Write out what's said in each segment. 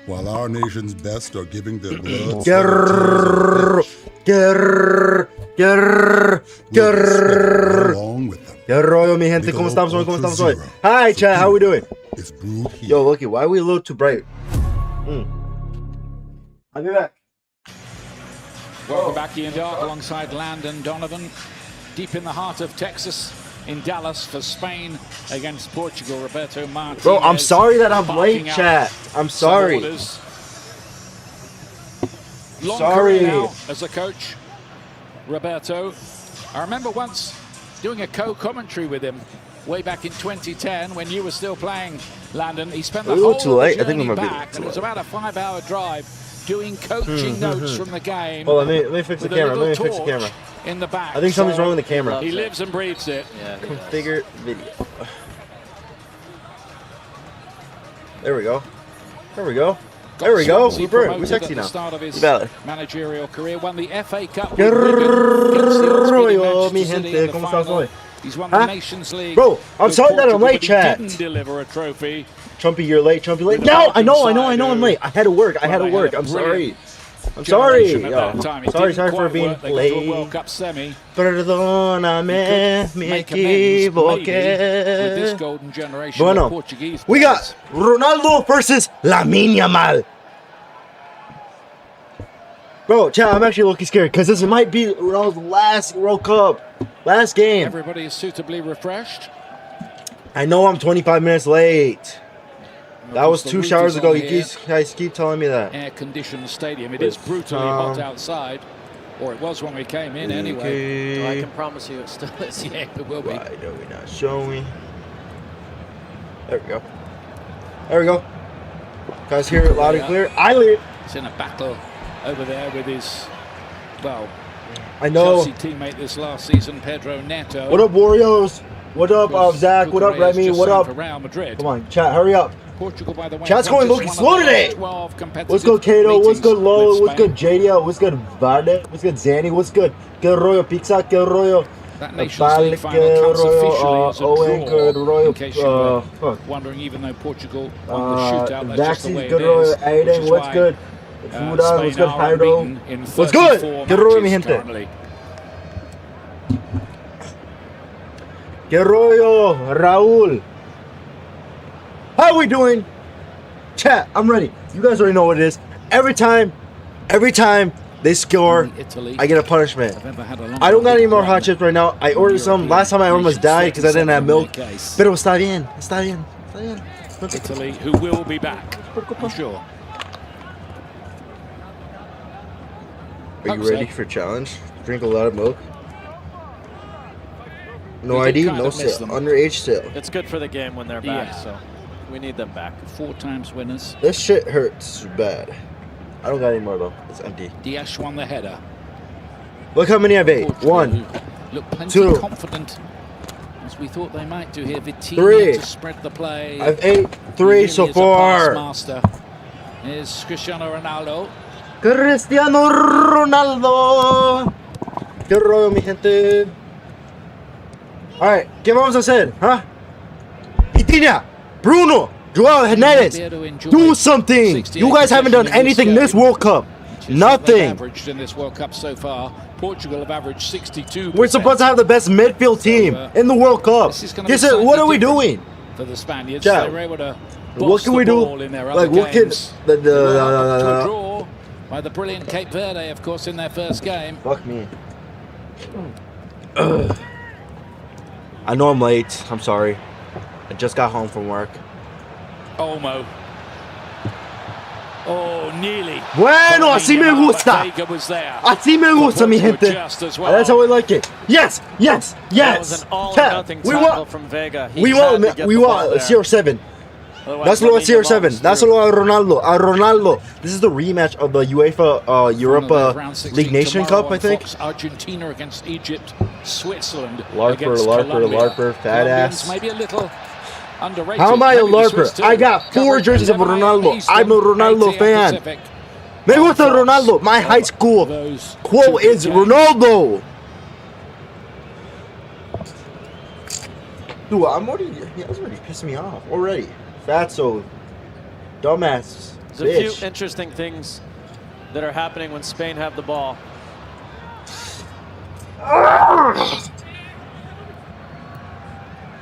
While our nation's best are giving their blood, along with them. ¿Qué rollo, mi gente? ¿Cómo estamos hoy? ¿Cómo estamos hoy? Hi, chat. How we doing? It's brewed here. Yo, Loki, why are we a little too bright? I'll be back. Welcome back, Ian Dark, alongside Landon Donovan, deep in the heart of Texas, in Dallas for Spain against Portugal. Roberto Martinez. Bro, I'm sorry that I'm late, chat. I'm sorry. Long Sorry. career now as a coach, Roberto. I remember once doing a co-commentary with him way back in 2010 when you were still playing, Landon. He spent the whole too late. I think journey we might be back, too and it was late. about a 5-hour drive doing coaching notes from the game. Hold on, let me fix the with a camera. little Let me fix the torch camera. in the back. I think something's wrong with the camera. He lives and breathes it. Yeah, Configure video. There we go. There we go. There we go. Swansea We're promoted sexy at the now. start of his Valid. managerial career, won the FA Cup with ¿Qué Wigan against the odds-beating rollo, mi Manchester City gente? in the ¿Cómo estás final. hoy? He's won Huh? the Nations League. Bro, I'm with sorry that I'm Portugal, late, but he chat. didn't deliver a trophy. Chumpy, you're late. Chumpy, late. With the No, I know Argentine I'm side late. I had to work. I had to Well, they work. had a I'm sorry. brilliant I'm sorry. generation at that Yo. time. It Sorry didn't for quite being work. They got to a late. World Cup semi. Perdóname, me Make amends, maybe, with this equivoqué. golden generation Bueno, of Portuguese we players. got Ronaldo versus Lamine Yamal. Bro, chat, I'm actually looking scared because this might be Ronaldo's last World Cup, last game. Everybody is suitably refreshed. I know I'm 25 minutes late. That was The 2 roof showers is ago. on You here. guys keep telling me that. Air-conditioned stadium. It is brutally hot outside, or it was when we came in anyway. I can promise you it still is. Yeah, it will be. Why are we not showing? There we go. There we go. Guys, hear it loud and clear. I live. He's in a battle over there with his, well, I know. Chelsea teammate this last season, Pedro Neto. What up, Warriors? What up, Zach? What up, Cucurella is Remy? just What signed up? for Real Madrid. Come on, chat, hurry up. Portugal, by the way, Chat's going looking slow today. What's good, Kato? What's good, Lolo? What's good, JDL? What's good, Varde? What's good, Zanny? What's good? Que rollo, Pizza? Que rollo? That Nations League final counts officially as a Owen, good draw, rollo. in case you were Fuck. wondering, even though Portugal won the shootout, that's just the Daxy's way good it rollo. is. Aiden, which is what's why, good? Fudan, what's Spain good, are Jairo? unbeaten in What's good? 34 Que rollo, mi matches gente? currently. Que rollo, Raul? How we doing? Chat, I'm ready. You guys already know what it is. Every time they score, Italy I get a punishment. have ever had a long I don't got any more run hot chips right now. I ordered some. Last time I almost died because I didn't have milk. Pero está bien. Está bien. Está bien. Italy, who will be back, I'm sure. Are you ready for challenge? Drink a lot of milk. No We did ID, kind no of miss sale. them. Underage sale. It's good for the game when they're back, Yeah. so we need them back. 4 times winners. This shit hurts bad. I don't got any more though. It's empty. Diaz won the header. Look how many I've ate. Portugal, 1, who looked plenty 2, confident, as we thought they might do here. Vitinha 3. to spread the play. I've ate 3 Really so is a pass far. master. Here's Cristiano Ronaldo. Cristiano Ronaldo. ¿Qué rollo, mi gente? Alright, ¿qué vamos a hacer? Huh? Vitinha, Bruno, Joao Hernandez, do something! You guys haven't done anything this World Cup. Nothing. Averaged in this World Cup so far. Portugal have averaged 62%. We're supposed to have the best midfield team in the World Cup. This is gonna This be is, what slightly are we different doing? for the Spaniards. Yeah. They were able to What box can the we do? ball in their Like, other what can games. To a the draw by the brilliant Cape Verde, of course, in their first game. fuck me. I know I'm late. I'm sorry. I just got home from work. Olmo. Oh, nearly. Bueno, así me gusta. Vega was there. Así me gusta, mi gente. Just as well. That's how we like it. Yes, yes, That was yes. an all or Cat, nothing we tackle want, from Vega. He we had want, to get we the ball want there. CR7. Otherwise, That's lo Lamine CR7. Yamal's That's through. lo Ronaldo. Ronaldo. This is the rematch of the UEFA Europa Round 16 League Nation tomorrow Cup, I on think. Fox. Argentina against Egypt, Switzerland Larper, against Larper, Colombia. Larper, fat Colombians ass. maybe a little underrated. How am I a Maybe the Swiss LARPer? too. I got 4 Covered jerseys of 11 Ronaldo. Eastern, I'm a Ronaldo 8 fan. Pacific. Me gusta Ronaldo. My high school Those quote two is big games. Ronaldo. Dude, that's already pissing me off already. Fatso, dumbass, There's a few interesting things that are happening when Spain have the ball.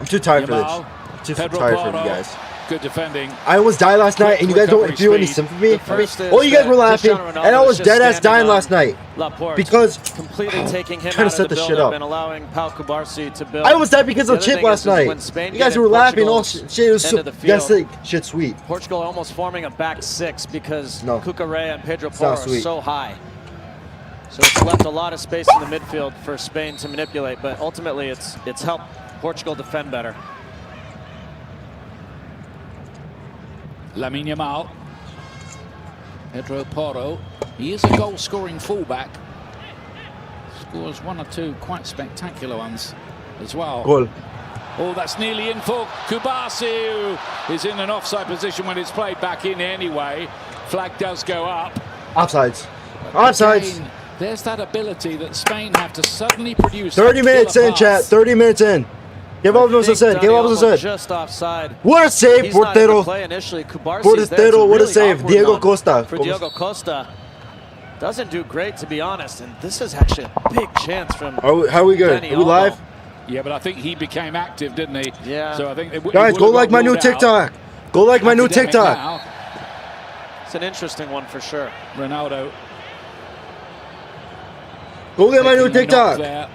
I'm too tired for this. I'm too tired for you guys. Good defending. I almost died last night, and you guys don't feel any sympathy for me. Oh, you guys were laughing, and I was dead ass dying last night because completely taking him trying to out set of the the shit build-up up. and allowing Pau Cubarsí to build. I almost died because The of other chip thing last is night. when Spain You guys get were in laughing. Oh Portugal's shit! It was so, end of the you guys field, think shit sweet. Portugal almost forming a back six because No. Cucurella and Pedro not Porro are sweet. so high. So it's left a lot of space in the midfield for Spain to manipulate, but ultimately it's helped Portugal defend better. Lamine Yamal. Pedro Porro. He is a goal-scoring fullback. Scores one or two quite spectacular ones as well. Goal. Oh, that's nearly in for Cubarsí, who is in an offside position when it's played back in anyway. Flag does go up. Offsides. Offsides. Again, there's that ability that Spain have to suddenly produce. 30 minutes in, chat. 30 minutes in. Give up what I said. Give up what I said. Just offside. What a save, He's not in the portero. play initially. Cubarsí Portero, what a save. Diego Costa. For Diego Costa. Doesn't do great, to be honest. And this is actually a big chance from How are we good? Dani Are we live? Yeah, but I think he became active, didn't he? Yeah. So I think Guys, go like my new TikTok. Go like my new TikTok. Now. It's an interesting one for sure. Ronaldo. Go get my new taking a knock TikTok. there.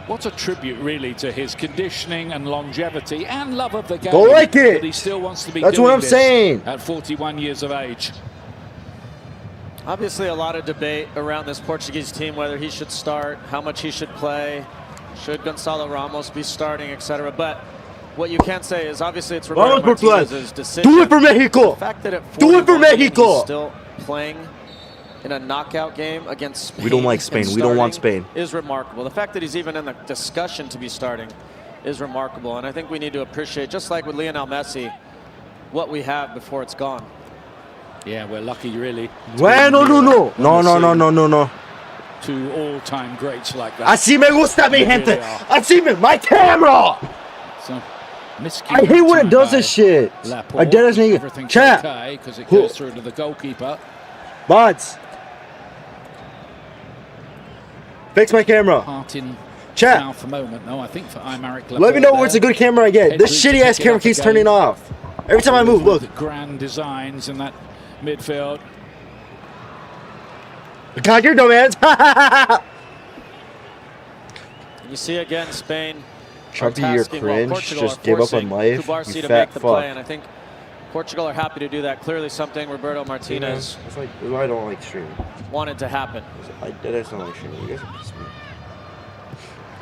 What a tribute, really, to his conditioning and longevity and love of the game. Go like it. But he still wants to be That's doing what I'm this saying. at 41 years of age. Obviously, a lot of debate around this Portuguese team, whether he should start, how much he should play, should Gonçalo Ramos be starting, etc. But what you can say is, obviously, it's Roberto Vamos, Portugal. Martinez's decision. Do it for Mexico. The fact that at Do it for 41, Mexico. he's still playing in a knockout game against Spain. We don't like Spain. and We don't want starting Spain. Is remarkable. The fact that he's even in the discussion to be starting is remarkable. And I think we need to appreciate, just like with Lionel Messi, what we have before it's gone. Yeah, we're lucky, really. Bueno, no. Two all-time greats like that. Así me gusta, mi They gente. really are. Así me, my camera. So, I hate when it does this shit. I dead as nigga. Everything's Chat. okay because it goes through to the goalkeeper. Mods. Fix my camera. Heart in Chat. mouth a moment. No, I think for Aymeric Let me know where it's a good camera I get. This shitty ass camera keeps turning off. Every time I move, look. Grand designs in that midfield. God, you're dumbass. You see again, Spain. Chumpy, you're tasking while cringe. Portugal Just are give up on forcing life. Cubarsí You to fat make the play, fuck. and I think Portugal are happy to do that. Clearly, something Roberto Martinez It's like, I don't like streaming. wanted to happen. I dead don't like streaming. You guys are pissing me.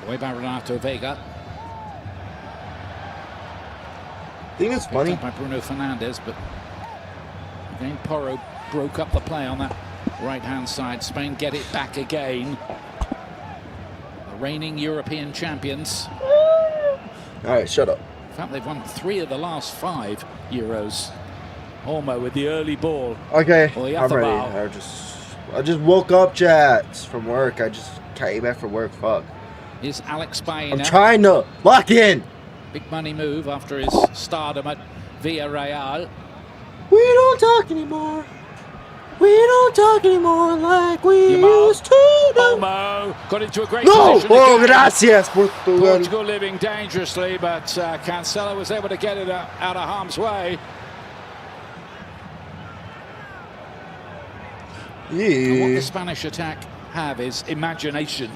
Away by Renato Vega. I think it's funny. By Bruno Fernandes, but again, Porro broke up the play on that right-hand side. Spain get it back again. The reigning European champions. All right, shut up. In fact, they've won 3 of the last 5 Euros. Olmo with the early ball. Okay, Well, you I'm have the ready. ball. I just woke up, chat, from work. I just came back from work. Fuck. Is Alex Baena. I'm trying to lock in. Big money move after his stardom at Villarreal. We don't talk anymore. We don't talk anymore like we Yamal. used to do. Olmo got into a great No! position. Oh, again. gracias, Portugal. Portugal living dangerously, but Cancelo was able to get it out of harm's way. And what the Yeah. Spanish attack have is imagination.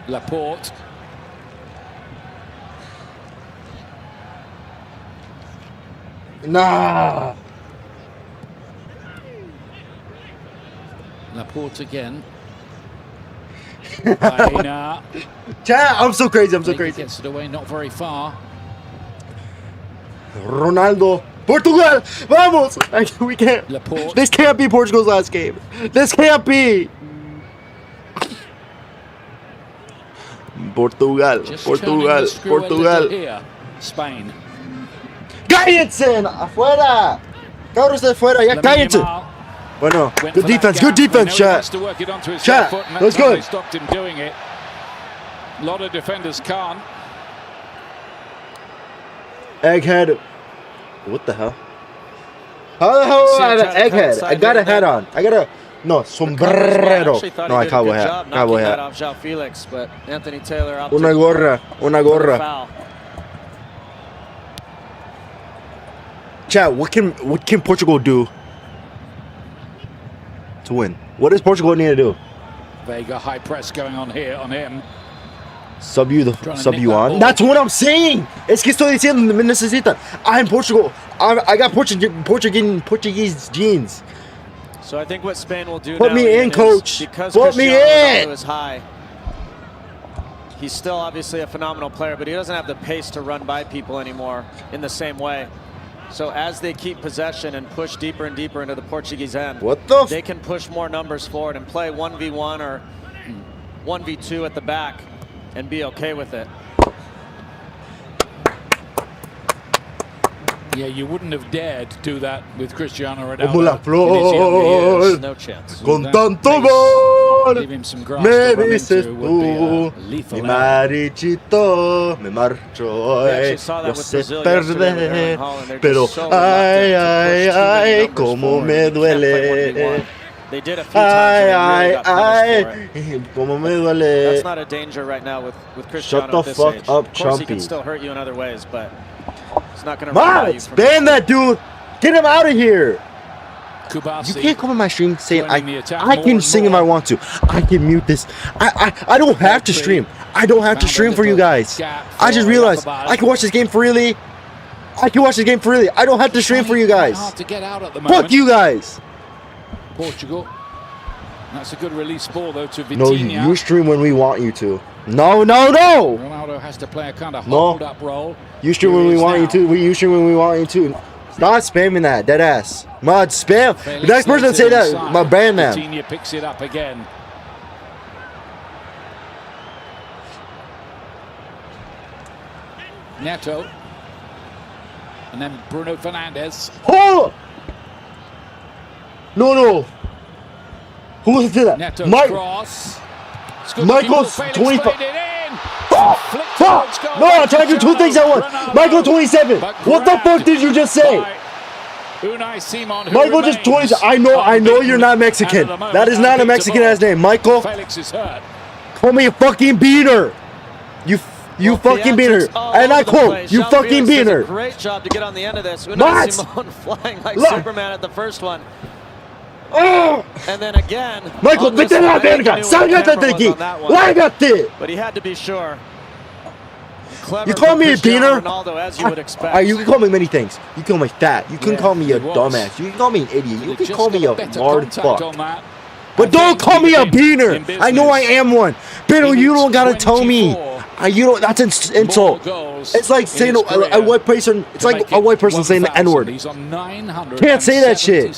Laporte. Nah. Laporte again. Baena. Chat, I'm so crazy. I'm so He crazy. gets it away, not very far. Ronaldo. Portugal. Vamos. We can't. Laporte. This can't be Portugal's last game. This can't be. Portugal. Just Portugal. turning the screw a little Portugal. here. Spain. ¡Cállense! ¡Afuera! Cabros de afuera, ya Lamine cállense. Yamal Bueno, went good for that defense, gap. good We defense, know he chat. wants to work it onto his Chat, left foot, and that's that's how good. they stopped him doing it. A lot of defenders can't. Egghead. What the hell? How the hell am I an egghead? I got a hat on. I got a no sombrero. No, I cowboy hat. Cowboy hat. Off João Felix, but Anthony Taylor out Una gorra. Una gorra. foul. Chat. What can Portugal do to win? What does Portugal need to do? Vega high press going on here on him. Sub you on. ball. That's what I'm saying. Es que estoy diciendo me necesitan. I'm Portugal. I got Portuguese genes. So I think what Spain will do Put now me in, is coach. because Put me Cristiano in. Ronaldo is high. He's still obviously a phenomenal player, but he doesn't have the pace to run by people anymore in the same way. So as they keep possession and push deeper and deeper into the Portuguese end, What the? they can push more numbers forward and play 1v1 or 1v2 at the back and be okay with it. Yeah, you wouldn't have dared to do that with Cristiano Como la Ronaldo in his younger years. flor. No chance. Con That tanto pace, amor. Leave him some grass Me to run dices into would be tú, a mi lethal error. marichito, me marcho We actually hoy, saw that yo with sé Brazil yesterday with perder, Erling Haaland. They're pero just so ay, reluctant to ay, push too many ay, numbers como forward. me You can't play duele. 1v1. They did a few times Ay, and they really ay, got punished for it. ay, como me That's duele. not a danger right now with Cristiano Shut the at this fuck age. up, Of course, he can Chumpy. still hurt you in other ways, but it's not going to run by you Mods, from ban that dude. Get him out of here. Kubasi. You can't come on my stream saying joining the attack I more can and sing if more. I want to. I can mute this. I don't have to stream. I don't have to Found a stream for you little guys. gap I just for realized Jakobaz. I can watch this game freely. I can watch this game freely. I don't have to stream for you guys. Hard to get out at the moment. Fuck you guys. Portugal. That's a good release ball though to Vitinha. No, you stream when we want you to. No, no, no. Ronaldo has to play a kind of No. hold-up role. You stream Here when he we is want you now. to. You stream when we want you to. Stop spamming that, dead ass. Mod spam. Felix The next person that lays say it that, inside. my ban them. Vitinha picks it up again. Neto. And then Bruno Fernandes. Oh! No. Who was it? Neto Mike. cross. It's good Michael's looking ball. Felix 25. played it in. Fuck! Flicked Fuck! towards goal No, by I'm trying to do two things at once. Ronaldo. Michael 27. But What the fuck grabbed did you just say? by Unai Simon, who Michael just remains 27. I know you're not unbeaten Mexican. and at the moment That is not a Mexican ass name. Michael, Felix is hurt. call me a fucking beaner. You fucking beaner. And I quote, you fucking beaner. Great job to get on the end of this. Unai Mats! Simon flying like Look. Superman at the first one. Oh! And then again. Michael, on this vete a la one, I think he verga. knew where the Sálgate camera de was aquí. on that one. Lárgate. But he had to be sure. Clever You call from me a Cristiano beaner? Ronaldo, as you would expect. You can call me many things. You can call me fat. You can Yeah, call me a he was. dumbass. You can call me an idiot. You They can just call me got a better lard contact fuck. on that. But I don't think call me a in beaner. I know I business, am one. But he you needs don't gotta tell me. 24 You don't. That's an insult. goals It's like in saying his a career white person. It's to like make a it white person saying the 1,000. N-word. He's on 900. Can't say that shit.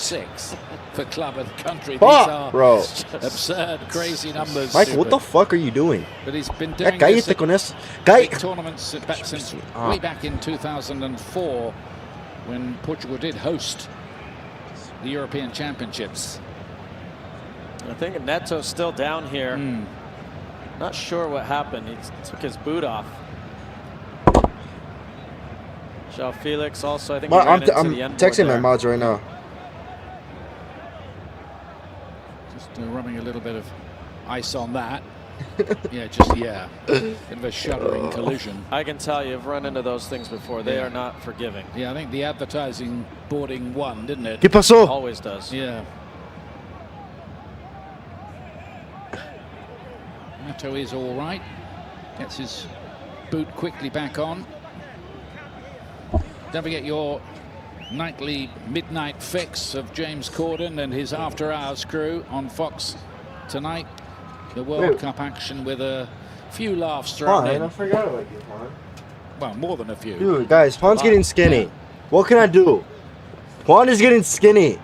For club and country. Fuck, These are bro. absurd, crazy numbers. Michael, what the fuck are you doing? But he's been Ya doing this cállate at con eso. big tournaments since Ah. way back in 2004 when Portugal did host the European Championships. I think Neto's still down here. Hmm. Not sure what happened. He took his boot off. João Felix also, I think, he ran into I'm the end texting board my mods right now. Just rubbing a little bit of ice on that. Yeah. Bit of a shuddering collision. I can tell you, I've run into those things before. They are not forgiving. Yeah, I think the advertising boarding won, didn't it? ¿Qué pasó? Always does. Yeah. Neto is all right. Gets his boot quickly back on. Don't forget your nightly midnight fix of James Corden and his After Hours crew on Fox tonight. The World Cup action with a few laughs thrown in. forgot about you, Juan. Well, more than a few. Dude, guys, Juan's getting skinny. What can I do? Juan is getting skinny.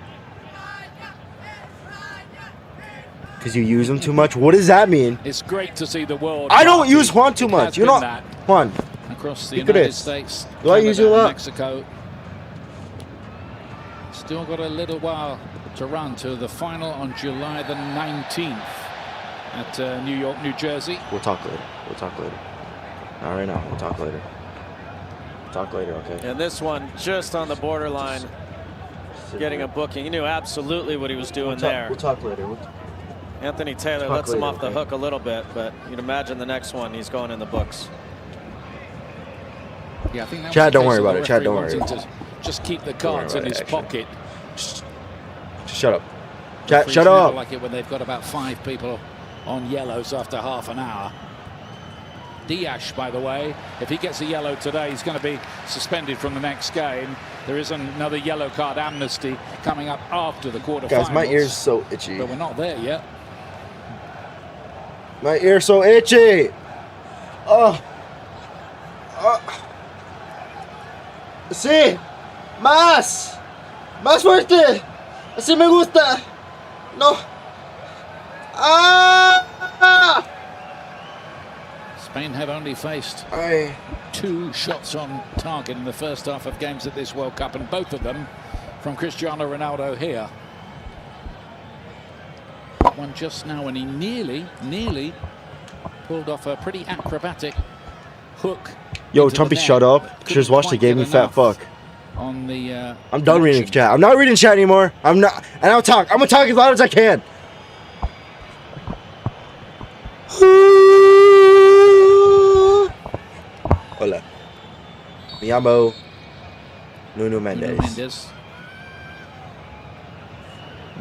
Because you use him too much? What does that mean? It's great to see the world. I don't party. use Juan too It much. has You been know, that Juan, across the Look at United this. States, Do I use you a Canada, lot? Mexico. Still got a little while to run to the final on July the 19th at New York, New Jersey. we'll talk later. Not right now. We'll talk later. Talk later, okay? And this one just on the borderline, getting a booking. He knew absolutely what he was doing there. We'll talk later. Anthony Taylor lets him off the hook a little bit, but you'd imagine the next one he's going in the books. Yeah, I think that Chad, was the don't worry case about of it. the Chad, don't referee worry. wanting to just keep the cards in his pocket. Just shut up. Chad, Referees shut never up. like it when they've got about 5 people on yellows after half an hour. Diaz, by the way, if he gets a yellow today, he's going to be suspended from the next game. There is another yellow card amnesty coming up after the quarterfinals. Guys, my ear's so itchy. But we're not there yet. My ear's so itchy. Oh. Sí. Más. Más fuerte. Así me gusta. No. Ah. Spain have only faced 2 shots on target in the first half of games at this World Cup, and both of them from Cristiano Ronaldo here. One just now, and he nearly pulled off a pretty acrobatic hook. Yo, Chumpy, shut up. Just watch the game, you fat fuck. On the, I'm done reading chat. I'm not reading chat anymore. I'm not, and I'll talk. I'm gonna talk as loud as I can. Hola. Me llamo Nuno Mendes.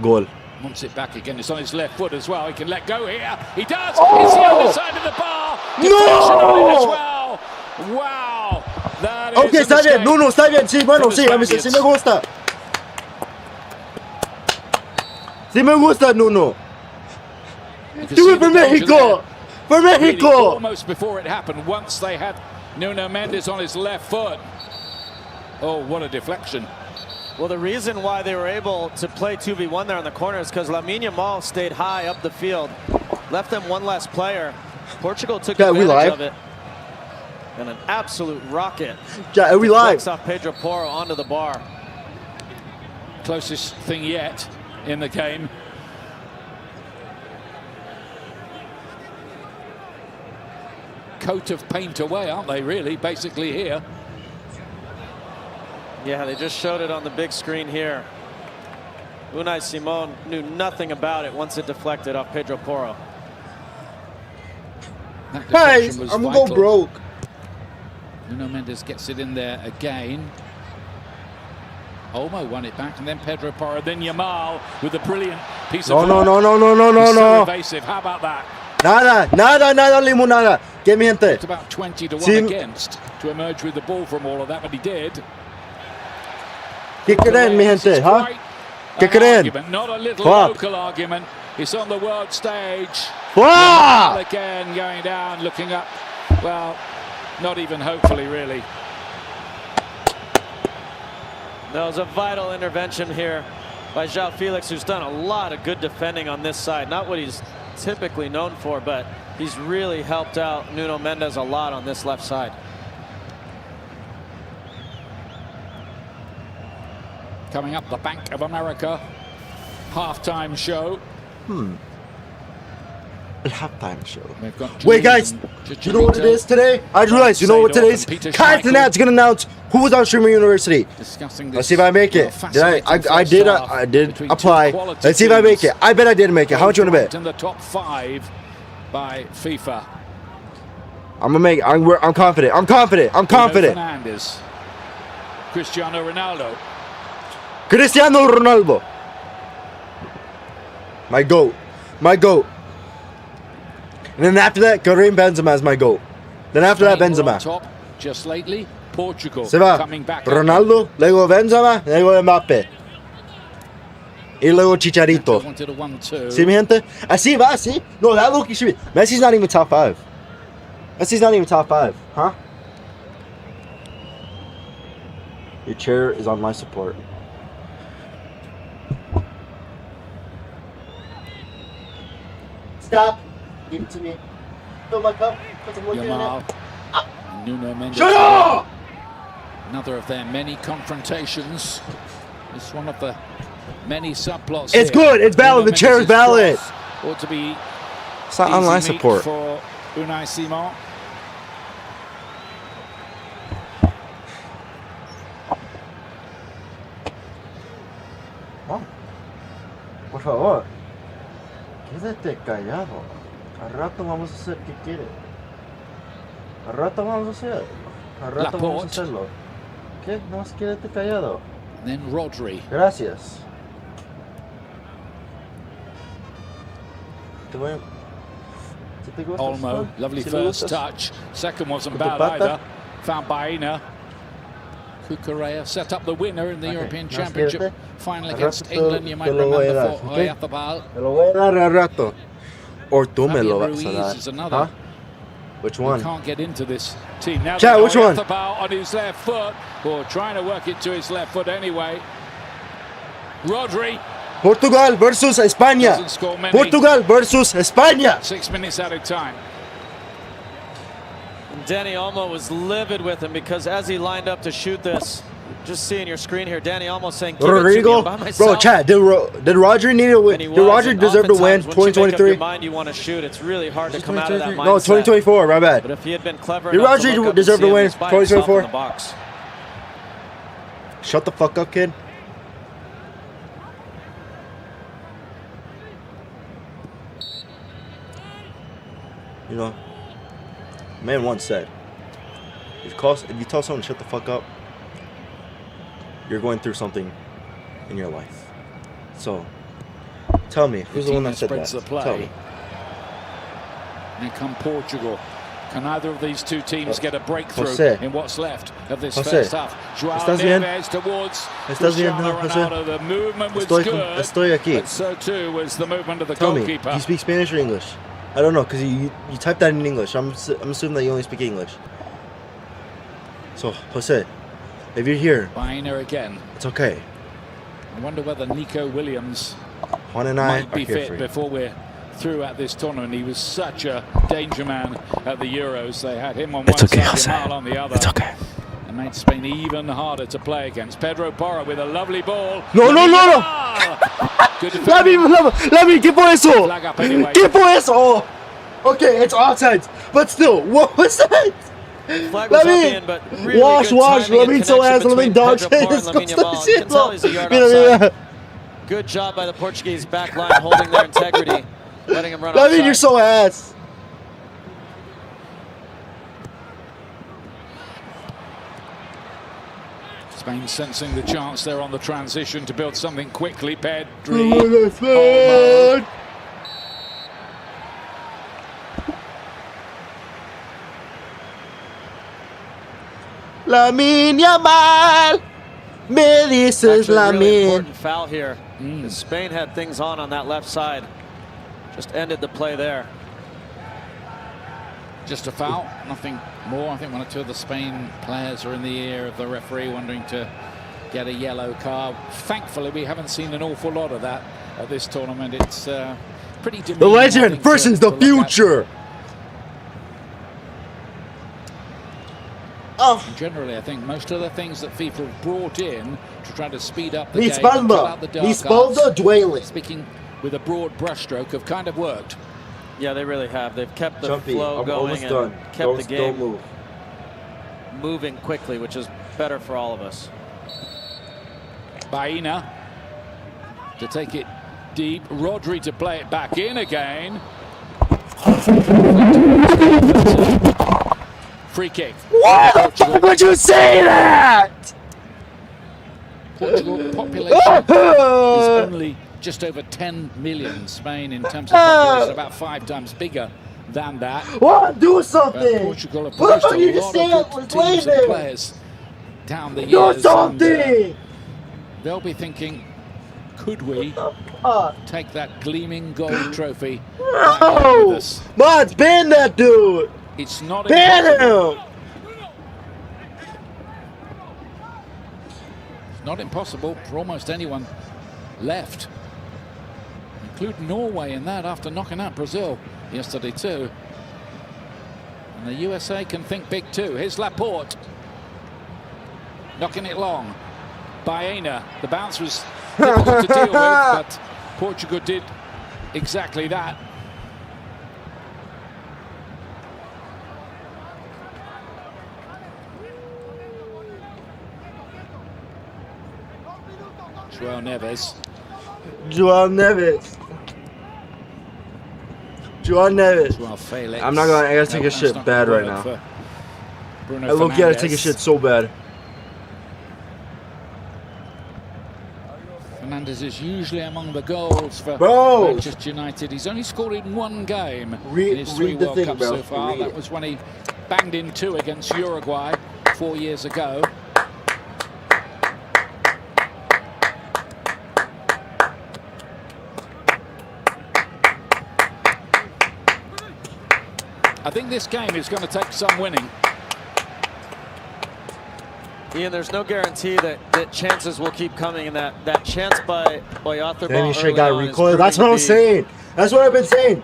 Goal. Wants it back again. It's on his left foot as well. He can let go here. He does. It's the other side of the bar. Deflection on it as well. Wow. That is Okay, está bien. Nuno, está bien. Sí, bueno, sí. A mí sí me gusta. Sí me gusta, Nuno. Do it for Mexico. For Mexico. Really, almost before it happened, once they had Nuno Mendes on his left foot. Oh, what a deflection. Well, the reason why they were able to play 2v1 there in the corner is because Lamine Yamal stayed high up the field, left them one less player. Portugal took advantage of it. And an absolute rocket. Yeah, are we live? Off Pedro Porro onto the bar. Closest thing yet in the game. Coat of paint away, aren't they, really, basically here? Yeah, they just showed it on the big screen here. Unai Simon knew nothing about it once it deflected off Pedro Porro. Hey, I'm gonna go broke. Nuno Mendes gets it in there again. Olmo won it back, and then Pedro Porro, then Yamal with a brilliant piece of No. evasive. How about that? Nada, limonada. Get me gente. It's about 20 to 1 against to emerge with the ball from all of that, but he did. ¿Qué creen, mi gente? Huh? ¿Qué creen? Not a little local argument. It's on the world stage. Wow! Again, going down, looking up. Well, not even hopefully, really. That was a vital intervention here by João Felix, who's done a lot of good defending on this side. Not what he's typically known for, but he's really helped out Nuno Mendes a lot on this left side. Coming up, the Bank of America halftime show. A halftime show. Got Wait, guys, you know what it is today? I realize, you know what today's? Katanat's gonna announce who was on Streamer University. Let's see if I make it. I did apply. Let's see if I make it. I bet I did make it. How much you wanna bet? In the top 5 by FIFA. I'm gonna make it. I'm confident. I'm confident. Fernandes. Cristiano Ronaldo. Cristiano Ronaldo. My GOAT. And then after that, Karim Benzema is my GOAT. Then after that, Benzema. Top just lately, Portugal Se va coming back. Ronaldo, luego Benzema, luego Mbappé. Y luego Chicharito. Wanted a 1-2. See, mi gente? Así va, see? No, that look, should be. Messi's not even top 5. Messi's not even top 5, huh? Your chair is on my support. Stop. Give it to me. Fill my cup. Put some liquor in Yamal. it. Nuno Mendes. Shut up! Another of their many confrontations. It's one of the many subplots. It's here. good. It's valid. The chair is valid. Ought to be. It's not online easy meat support. For Unai Simon. por favor. Quédate callado. Al rato vamos a hacer que quiere. Al rato vamos a hacer. Al rato vamos a hacerlo. ¿Qué? No más quédate callado. Then Rodri. Gracias. Te voy a... ¿Sí te gusta? Olmo, lovely ¿Sí first gustas? touch. Second wasn't Con tu bad pata? either. Found Baena. Cucurella set up the winner in the European Más Championship. quédate. Final Al against rato England, you might te lo voy a remember, dar, for ¿ok? Oyarzábal. Te lo voy a dar al rato. O tú me lo Fabian vas a Ruiz dar. is another. Huh? Which one? Can't get into this team now. Chat, which one? Oyarzábal on his left foot, or trying to work it to his left foot anyway. Rodri Portugal versus España. doesn't score many. Portugal versus España. 6 minutes out of time. Danny Olmo was livid with him because as he lined up to shoot this, just seeing your screen here, Danny Olmo saying, "Give it to me, Rodrigo, I'm by myself." bro, chat. Did Rodri need to win? And he Did was, Rodri and deserve to win? oftentimes once you make up your 2023. mind you want to shoot, it's really hard to come out of that mindset. No, 2024. My bad. But if he had been clever Did enough to Rodri look up and deserve see to him, win he's by himself 2024? in the box. Shut the fuck up, kid. You know, man once said, if you tell someone to shut the fuck up, you're going through something in your life. So, tell me, who's the one that said that? Spreads the play. Tell me. Here come Portugal. Can either of these two teams get a breakthrough Jose. in what's left of this Jose. first half? Joao ¿Estás bien? Neves towards ¿Estás bien, Cristiano Jose? Ronaldo. The movement was Estoy good, aquí. but so too was the movement of the Tell me, goalkeeper. do you speak Spanish or English? I don't know, because you typed that in English. I'm assuming that you only speak English. So, Jose, if you're here, Baena again. it's okay. I wonder whether Nico Williams Juan and I might are be here fit for you. before we're through at this tournament. He was such a danger man at the Euros. They had him on one okay, side, Jose. Yamal on the other. It's okay. And made Spain even harder to play against. Pedro Porro with a lovely ball. No. Good Let me, ¿qué fue eso? Flag up anyway. ¿Qué fue eso? Oh. Okay, it's offside, but still, what was that? Flag was up in, but really wash, good wash, timing let me and so connection ass, let me between dog Pedro Porro shit. and Lamine Yamal. You can tell he's a yard Mira. offside. Good job by the Portuguese back line holding their integrity, letting him run Lamine, offside. you're so ass. Spain sensing the chance there on the transition to build something quickly. Pedri. Oh, Lamine Yamal, me dices Actually, a really Lamine. important foul here. Because Spain had things on that left side. Just ended the play there. Just a foul, nothing more. I think one or two of the Spain players are in the ear of the referee, wondering to get a yellow card. Thankfully, we haven't seen an awful lot of that at this tournament. It's pretty demeaning. The legend versus the future. Oh. Generally, I think most of the things that FIFA have brought in to try to speed up the Mi game, and fill espalda, out the dark mi arts, espalda duele. speaking with a broad brushstroke, have kind of worked. Yeah, they really have. They've kept the Chumpy, flow I'm going almost and done. kept the game Don't move. moving quickly, which is better for all of us. Baena to take it deep. Rodri to play it back in again. Free kick. Why the fuck would you say that? Portugal population is only just over 10 million. Spain, in terms of population, about 5 times bigger than that. What? Do something. Portugal have What produced are you a lot saying? of good teams and Wait. players down the Do years. and, something. they'll be thinking, could we take that gleaming gold trophy back home with No. us? Mods, ban that dude. It's not Ban impossible. him. It's not impossible for almost anyone left, including Norway in that after knocking out Brazil yesterday too. And the USA can think big too. Here's Laporte knocking it long. Baena, the bounce was difficult to deal with, but Portugal did exactly that. Joao Neves Joao Neves. Joao Neves. Joao Felix. I'm not gonna. I gotta take a No, shit that's bad not right the now. word for Bruno I look at it, take a Fernandes. shit so bad. Fernandes is usually among the goals for Bro. Manchester United. He's only scored in one game Read- in his 3 read the World thing, Cups bro. so far. Read That it. was when he banged in 2 against Uruguay 4 years ago. I think this game is going to take some winning. Ian, there's no guarantee that chances will keep coming, and that chance by Arthur Damn, you early shit got on is recoil. proving That's to what I'm be saying. That's what I've been saying.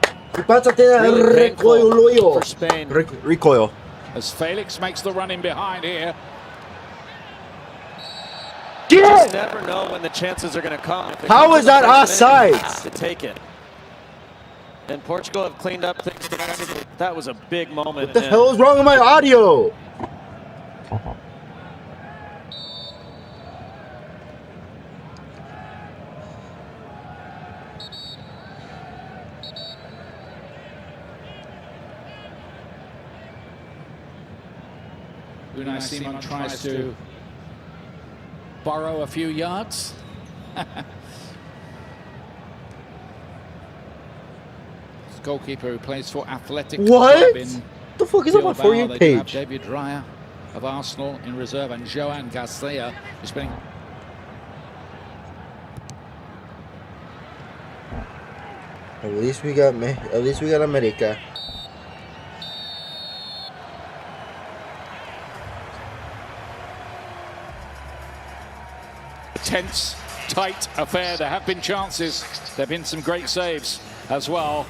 really painful Recoil. for Spain. Recoil. As Felix makes the run in behind here. You just never know when the chances are going to come. If it How comes is in the that first minute, you offsides? have to take it. And Portugal have cleaned up things defensively. That was a big moment. What the hell is wrong with my audio? Unai Simon tries to borrow a few yards. Goalkeeper who plays for Athletic What? Club in What the fuck is on my For You Bilbao. They do have page? David Raya of Arsenal in reserve, and Joan Garcia is playing. At least we got America. Tense, tight affair. There have been chances. There have been some great saves as well.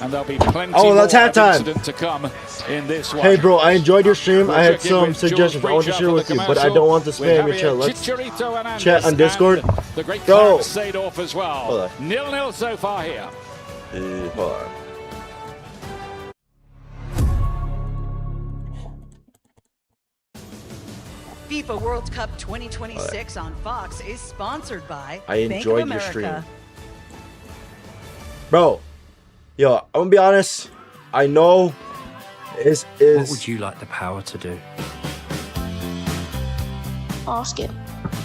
And there'll be plenty more that's halftime. incident to come in this one. Hey, bro, I enjoyed your stream. We'll I had check in some with suggestions Jules I want to Breacher share for with the you, but I commercial don't want to with spam your Javier chat. Let's Chicharito Hernandez chat on Discord. and the great Go. Clarence Seedorf as well. Hold on. 0-0 so far here. hold on. FIFA World Cup 2026 on Fox is sponsored by I Bank of enjoyed your America. stream. Bro, yo, I'm gonna be honest. I know is What would you like the power to do? Ask it.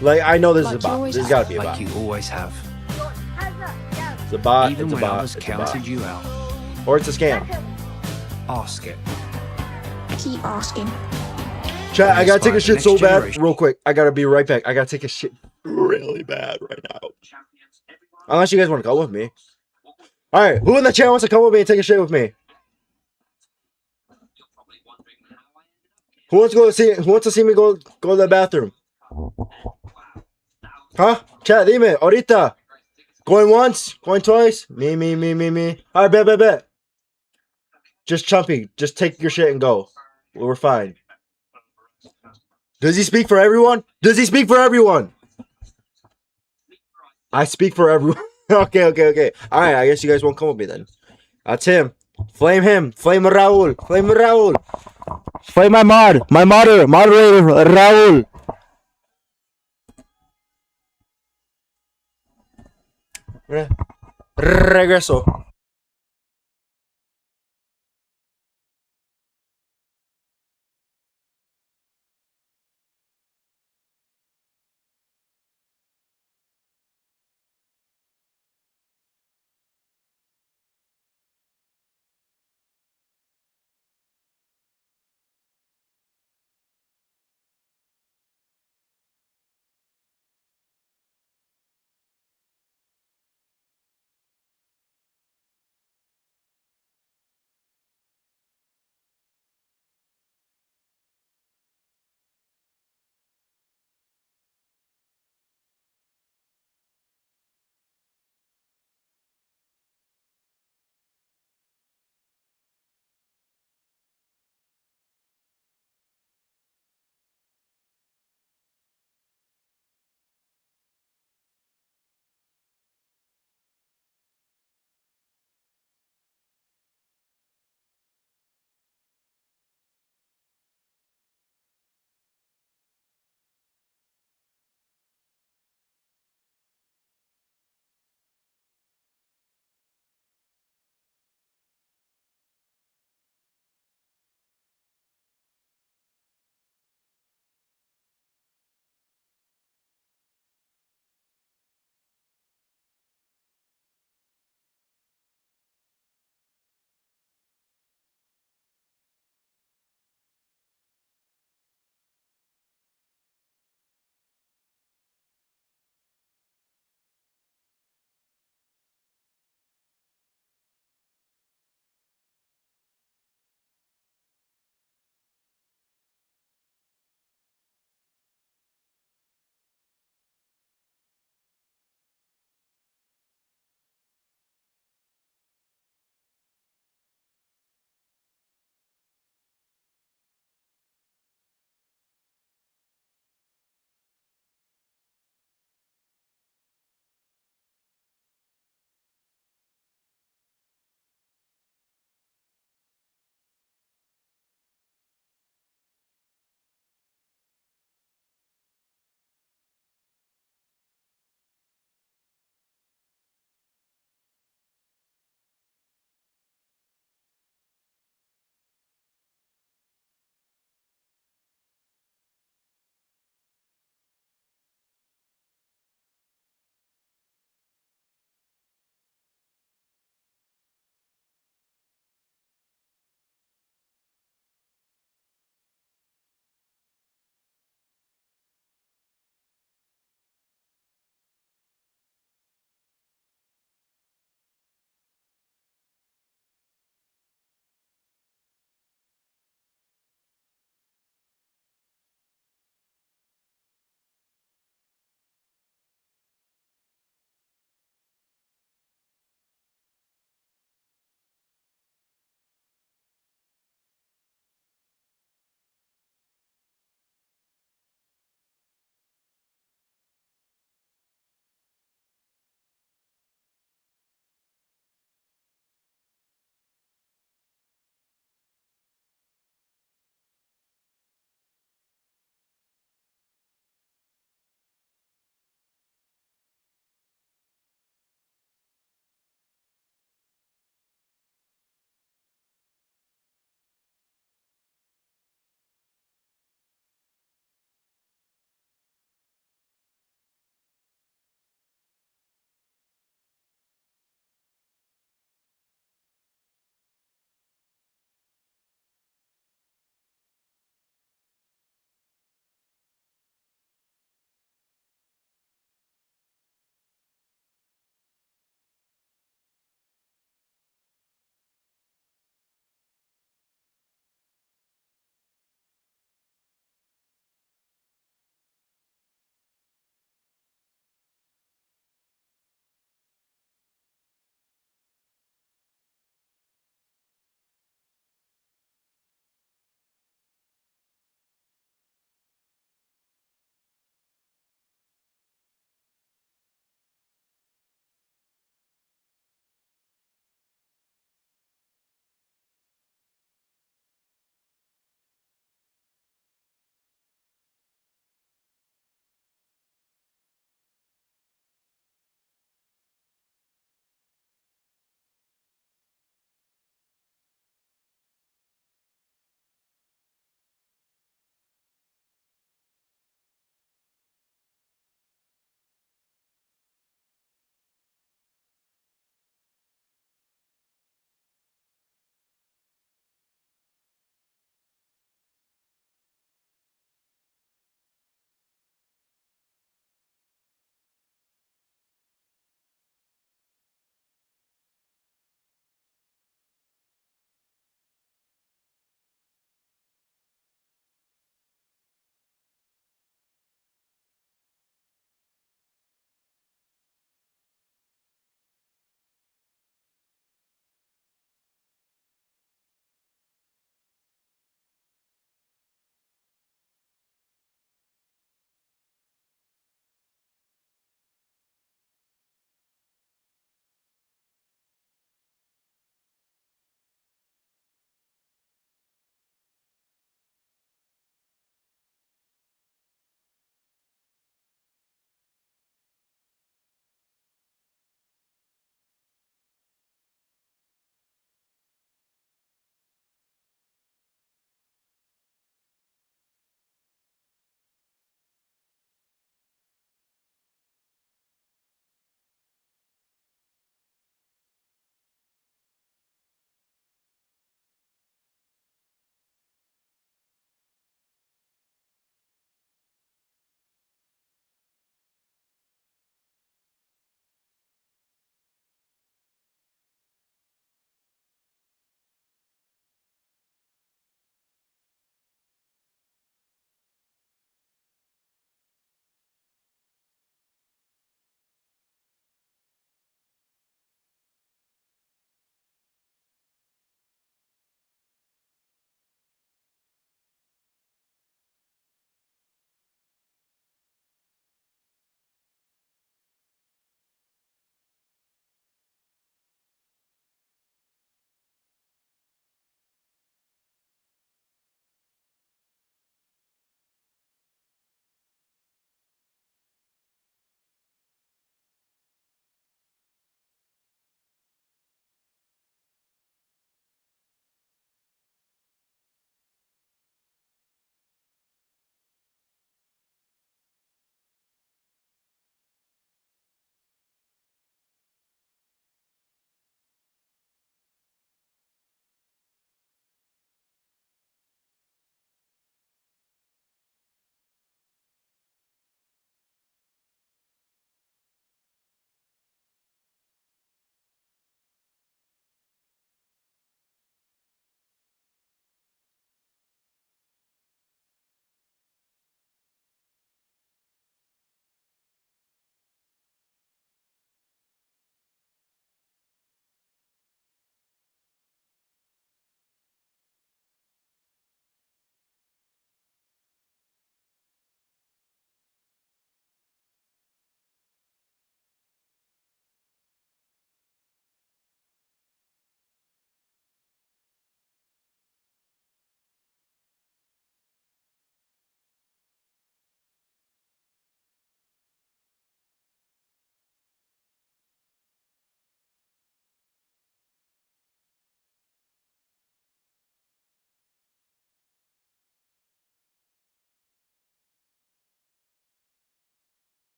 like I know this is Like a you bot. always This has have. got to be a Like bot. you always have. It's a bot. Even It's a when bot. others It's a bot. counted you out. Or it's a scam. Ask it. Keep asking. Chat, I gotta take a Inspire shit the so next bad. generation. Real quick. I gotta be right back. I gotta take a shit really bad right now. Unless you guys want to go with me. Alright, who in the chat wants to come with me and take a shit with me? Who wants to see me go to the bathroom? Huh? Chat, dime, ahorita. Going once, going twice. Me. Alright, bet. Just Chumpy, just take your shit and go. We're fine. Does he speak for everyone? Does he speak for everyone? I speak for everyone. Okay. Alright, I guess you guys won't come with me then. That's him. Flame him. Flame Raul. Flame my moderator, Raul. Regreso.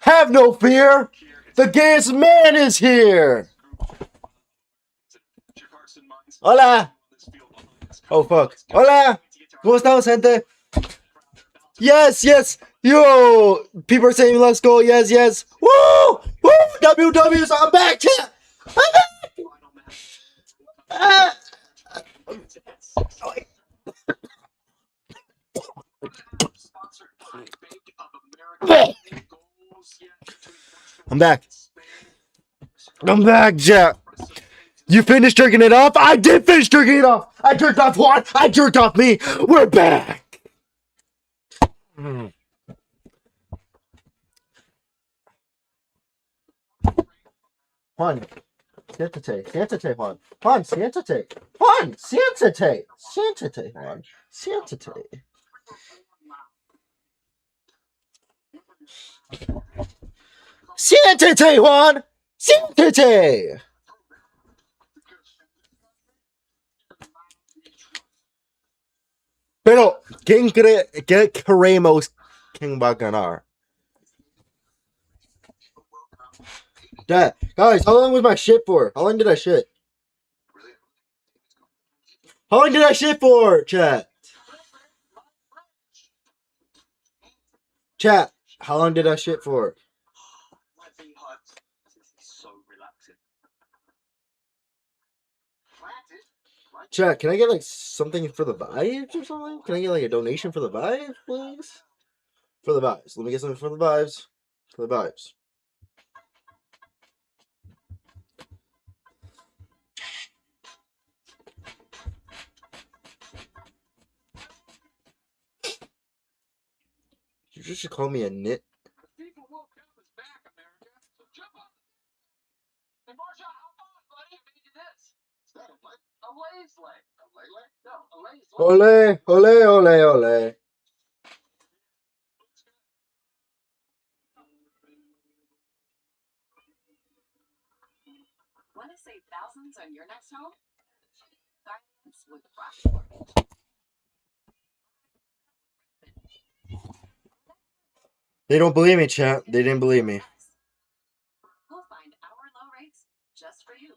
Have no fear. The gayest man is here. Hola. Oh, fuck. Hola. ¿Cómo estamos, gente? Yes, yes. Yo, people are saying let's go. Yes, yes. Woo! Woo! WW's. I'm back. Chat. I'm back. I'm back. I'm back, Jack. You finished jerking it off? I did finish jerking it off. I jerked off Juan. I jerked off me. We're back. Juan, siéntate. Siéntate, Juan. Juan, siéntate. Juan, siéntate. Siéntate, Juan. Siéntate. Siéntate, Juan. Siéntate. Pero, ¿quién creemos quién va a ganar? Dad, guys, how long was my shit for? How long did I shit? How long did I shit for, chat? Chat, how long did I shit for? Chat, can I get like something for the vibes or something? Can I get like a donation for the vibes, please? For the vibes. Let me get something for the vibes. For the vibes. You just should call me a nit. Ole, ole, ole, ole. Want to save thousands on your next home? Finance with Rocket. They don't believe me, chat. They didn't believe me. We'll find our low rates just for you.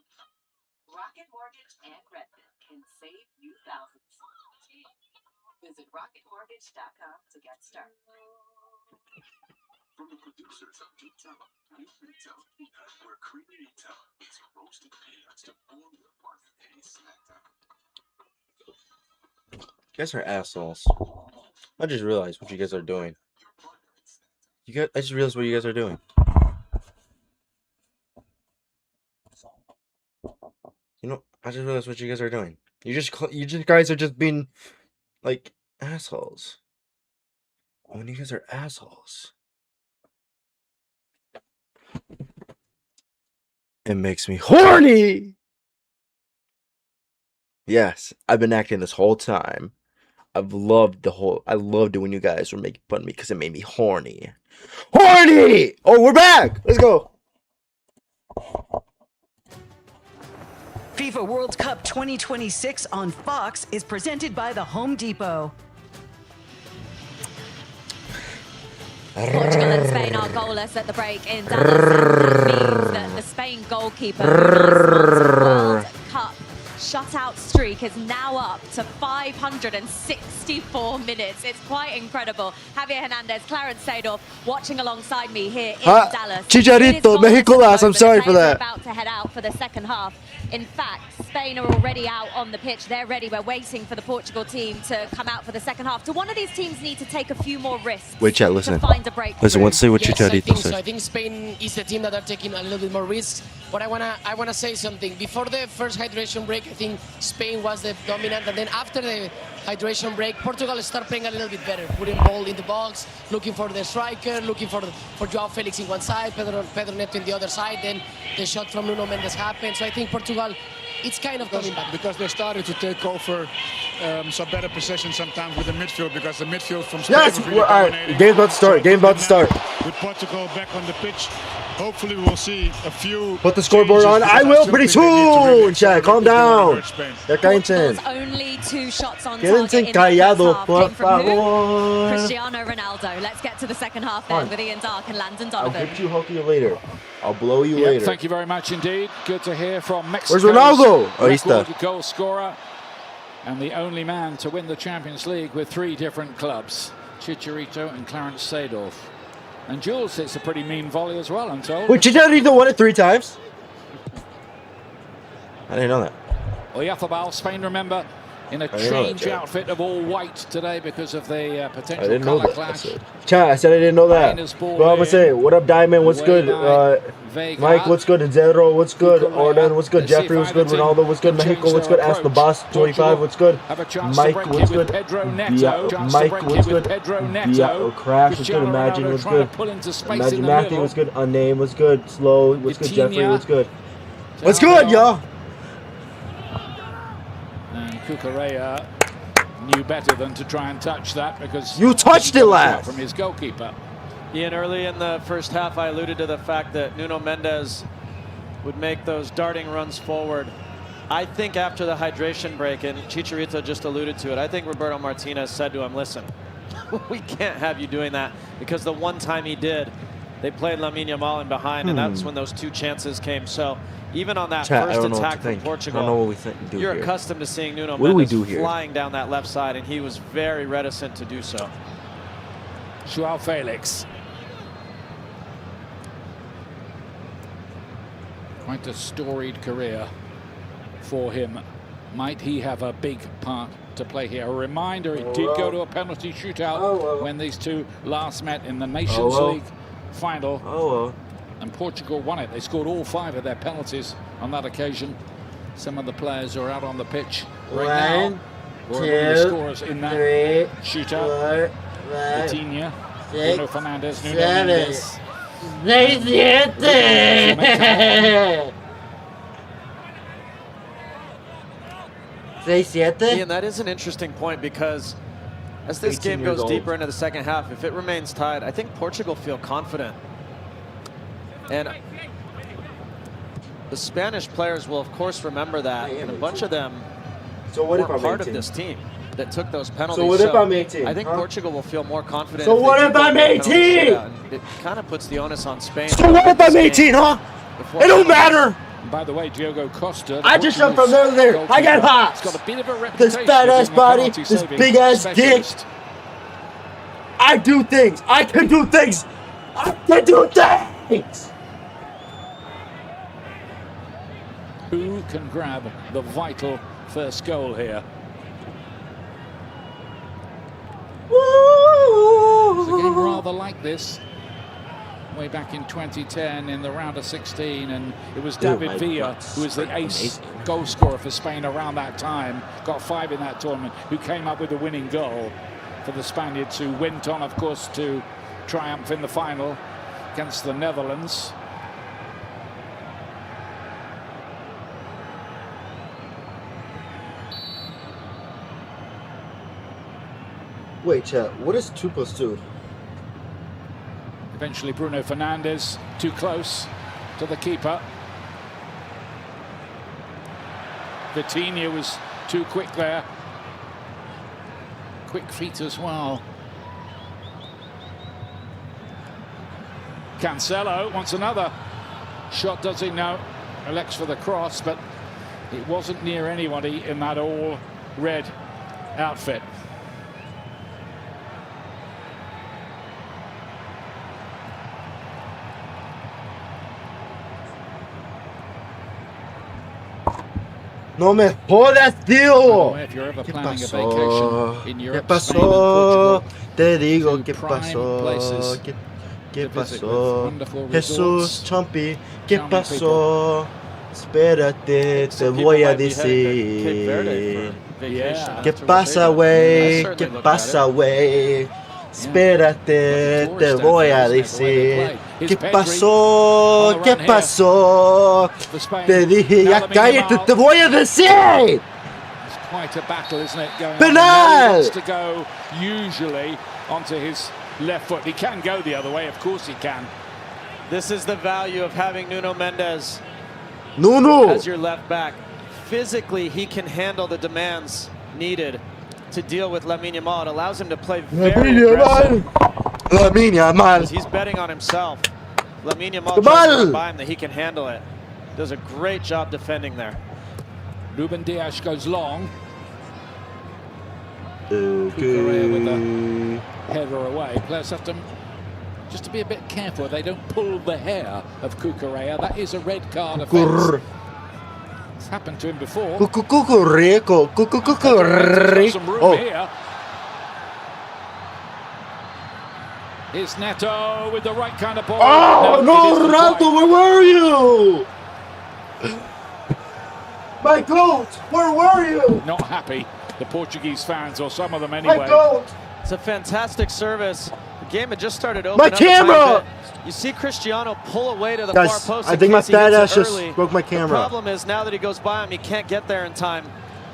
Rocket Mortgage and Redfin can save you thousands. Visit rocketmortgage.com to get started. From the producers of Pizza, new pizza, where creamy pizza meets roasted peanuts to form your parfait snack. You guys are assholes. I just realized what you guys are doing. I just realized what you guys are doing. You know, I just realized what you guys are doing. You just guys are just being like assholes. When you guys are assholes, it makes me horny. Yes, I've been acting this whole time. I loved it when you guys were making fun of me because it made me horny. Horny! Oh, we're back! Let's go. FIFA World Cup 2026 on Fox is presented by the Home Depot. Portugal and Spain are goalless at the break in Dallas. That means that the Spain goalkeeper, World Cup shutout streak is now up to 564 minutes. It's quite incredible. Javier Hernandez, Clarence Seedorf watching alongside me here in Dallas. Chicharito, Mexico last. I'm sorry for that. About to head out for the second half. In fact, Spain are already out on the pitch. They're ready. We're waiting for the Portugal team to come out for the second half. Do one of these teams need to take a few more risks? Wait, chat, listen. To find a break. Listen, let's see what Chicharito says. I think Spain is the team that are taking a little bit more risks. But I wanna say something. Before the first hydration break, I think Spain was the dominant, and then after the hydration break, Portugal started playing a little bit better, putting ball in the box, looking for the striker, looking for Joao Felix in one side, Pedro Neto in the other side. Then the shot from Nuno Mendes happened. So I think Portugal, it's kind of coming back. Because they started to take over some better possession sometimes with the midfield, because the midfield from Spain yes, was really all right. Game's about to start. Game about to start. With Portugal back on the pitch, Hopefully we'll see a few. Put the scoreboard on. I will pretty soon. Chat, calm down. Ya cállense. Portugal's only 2 shots on Quédense target in the callados, first half por came from who? favor. Cristiano Ronaldo. Let's get to the second half then with Ian Dark and Landon I'll Donovan. get you hooky later. I'll blow you Yeah, later. thank you very much indeed. Good to hear from Mexico. Where's Ronaldo? Ahí está. Record goal scorer and the only man to win the Champions League with 3 different clubs, Chicharito and Clarence Seedorf. And Jules hits a pretty mean volley as well, I'm told. Wait, Chicharito won it 3 times? I didn't know that. Oyarzábal, Spain, remember, in a change outfit of all white today because of the I potential didn't know colour that. clash. Chat, I said I didn't know that. Ball Well, I'm gonna say, what up, Diamond? What's good? Mike, what's good? Zero, what's good? Ordan, what's good? Jeffrey, what's good? Ronaldo, what's good? Mexico, what's good? Ask the Boss, 25, what's good? Mike, what's good? Mike, what's good? Yeah, Crash, what's good? Imagine, what's good? Imagine Matthew, what's good? Unnamed, what's good? Slow, what's good? Jeffrey, what's good? What's good, y'all? And Cucurella knew better than to try and touch that because you touched it last from his goalkeeper. Ian, early in the first half, I alluded to the fact that Nuno Mendes would make those darting runs forward. I think after the hydration break, and Chicharito just alluded to it, I think Roberto Martinez said to him, listen, we can't have you doing that, because the one time he did, they played Lamine Yamal in behind, and that's when those 2 chances came. So even on that first attack from Portugal, you're accustomed to seeing Nuno Mendes flying down that left side, and he was very reticent to do so. Joao Felix. Quite a storied career for him. Might he have a big part to play here? A reminder, it did go to a penalty shootout when these 2 last met in the Nations League final. And Portugal won it. They scored all 5 of their penalties on that occasion. Some of the players are out on the pitch right now. Were among the scorers in that shootout. Vitinha, Bruno Fernandes, Nuno Mendes. Ian, that is an interesting point, because as this game goes deeper into the second half, if it remains tied, I think Portugal feel confident. And the Spanish players will, of course, remember that. And a bunch of them were part of this team that took those penalties. So what if I'm 18? I think Portugal will feel more confident. So what if I'm 18? It kind of puts the onus on Spain. So what if I'm 18, huh? It don't matter. By the way, Diogo Costa. I just jumped from there. I got hot. Got a bit of a reputation. This fat ass body, this big ass dick. I do things. I can do things. I can do things. Who can grab the vital first goal here? It's a game rather like this way back in 2010 in the round of 16, and it was David Villa, who was the ace goal scorer for Spain around that time, got 5 in that tournament, who came up with the winning goal for the Spaniards, who went on, of course, to triumph in the final against the Netherlands. Wait, chat, what is 2 + 2? Eventually Bruno Fernandes, too close to the keeper. Vitinha was too quick there. Quick feet as well. Cancelo wants another shot, does he? No. Elects for the cross, but it wasn't near anybody in that all red outfit. No me jodas, tío. ¿Qué pasó? ¿Qué pasó? Te digo, ¿qué pasó? ¿Qué pasó? Jesús, Chumpy, ¿qué pasó? Espérate, te voy a decir. ¿Qué pasa, güey? ¿Qué pasa, güey? Espérate, te voy a decir. ¿Qué pasó? ¿Qué pasó? Te dije, ya cállate, te voy a decir. Quite a battle, isn't it? Going Penal! He wants to go usually onto his left foot. He can go the other way, of course he can. This is the value of having Nuno Mendes Nuno. as your left back. Physically, he can handle the demands needed to deal with Lamine Yamal. It allows him to play very aggressive. Lamine Yamal. He's betting on himself. Lamine Yamal tries to run by him that he can handle it. Does a great job defending there. Ruben Diaz goes long. Cucurella with the header away. Players have to just to be a bit careful they don't pull the hair of Cucurella. That is a red card offence. It's happened to him before. Cucurella. Oh. Here. Here's Neto with the right kind of ball. Oh, no, Ronaldo, where were you? My goat, where were you? Not happy, the Portuguese fans, or some of them anyway. My goat. It's a fantastic service. The game had just started opening My up. camera! You see Cristiano pull away to the Guys, far post. I think my fat ass just early. broke my camera. The problem is now that he goes by him, he can't get there in time.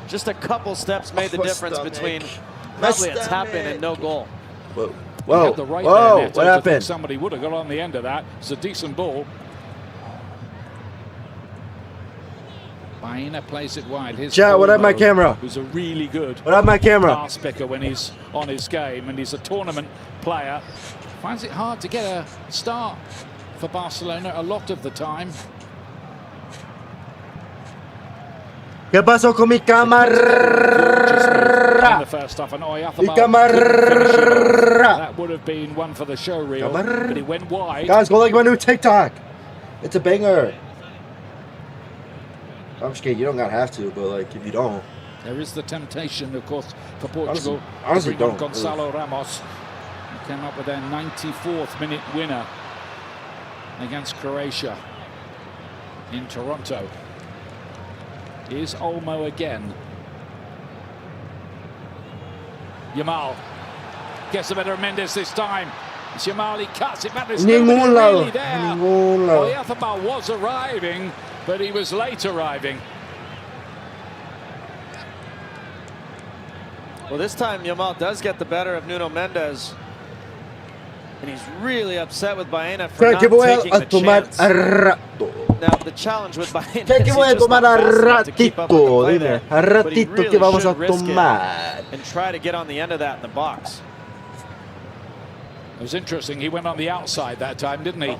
Just a couple steps made the difference between probably a tap in and no goal. Whoa. He had the right Whoa, there, Neto, what happened? Somebody would have got on the end of that. It's a decent ball. Baena plays it wide. Here's Chat, what up my camera? Who's a really good What up my camera? pass picker when he's on his game, and he's a tournament player. Finds it hard to get a start for Barcelona a lot of the time. ¿Qué pasó con mi cámara? In the first half, and Mi cámara. that would have been one for the show reel, but he went wide. Guys, go like my new TikTok. It's a banger. I'm just kidding. You don't gotta have to, but like if you don't, there is the temptation, of course, for Portugal honestly to bring on don't. Gonzalo Ramos, who came up with their 94th minute winner against Croatia in Toronto. Here's Olmo again. Yamal gets the better of Mendes this time. It's Yamal, he cuts it back. There's nobody really there. Well, Yathaba was arriving, but he was late arriving. Well, this time Yamal does get the better of Nuno Mendes. And he's really upset with Baena for not taking the chance. Now, the challenge with Baena is he's just not fast enough to keep up with the play there. But he really should risk it and try to get on the end of that in the box. It was interesting. He went on the outside that time, didn't he?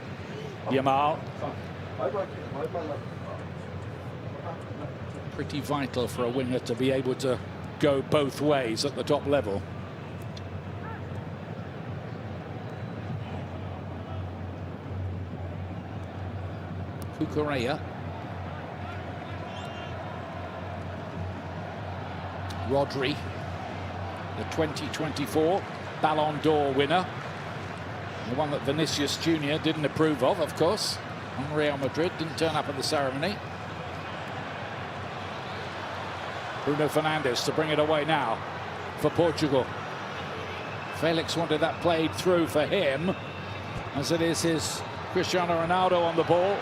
Yamal. Pretty vital for a winger to be able to go both ways at the top level. Cucurella. Rodri, the 2024 Ballon d'Or winner. The one that Vinicius Jr. didn't approve of course. On Real Madrid, didn't turn up at the ceremony. Bruno Fernandes to bring it away now for Portugal. Felix wanted that played through for him, as it is his Cristiano Ronaldo on the ball.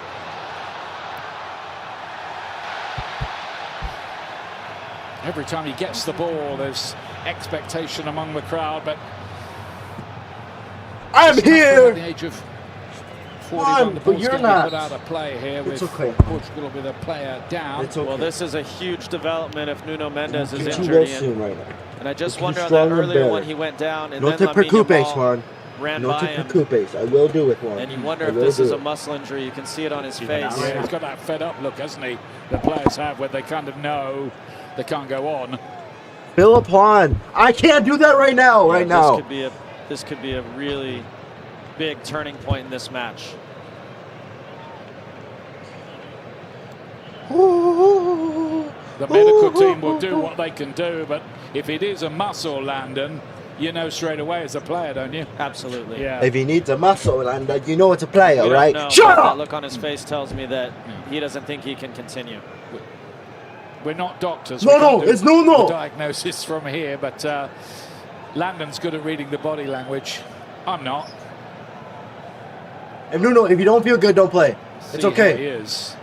Every time he gets the ball, there's expectation among the crowd, but I'm here. At the age of 41, the ball's going to be put out of play here with Portugal with a player down. Well, this is a huge development if Nuno Mendes is injured. And I just wonder on that earlier when he went down and then Lamine Yamal ran by him. I will do it, Juan. And you wonder if this is a muscle injury. You can see it on his face. Yeah, he's got that fed up look, hasn't he? The players have, where they kind of know they can't go on. Philip Juan, I can't do that right now. This could be a really big turning point in this match. The medical team will do what they can do, but if it is a muscle, Landon, you know straight away as a player, don't you? Absolutely. Yeah. If he needs a muscle, and you know it's a player, right? No, Shut up! That look on his face tells me that he doesn't think he can continue. We're not doctors. No, it's no. Diagnosis from here, but Landon's good at reading the body language. I'm not. And Nuno, if you don't feel good, don't play. It's okay. He is.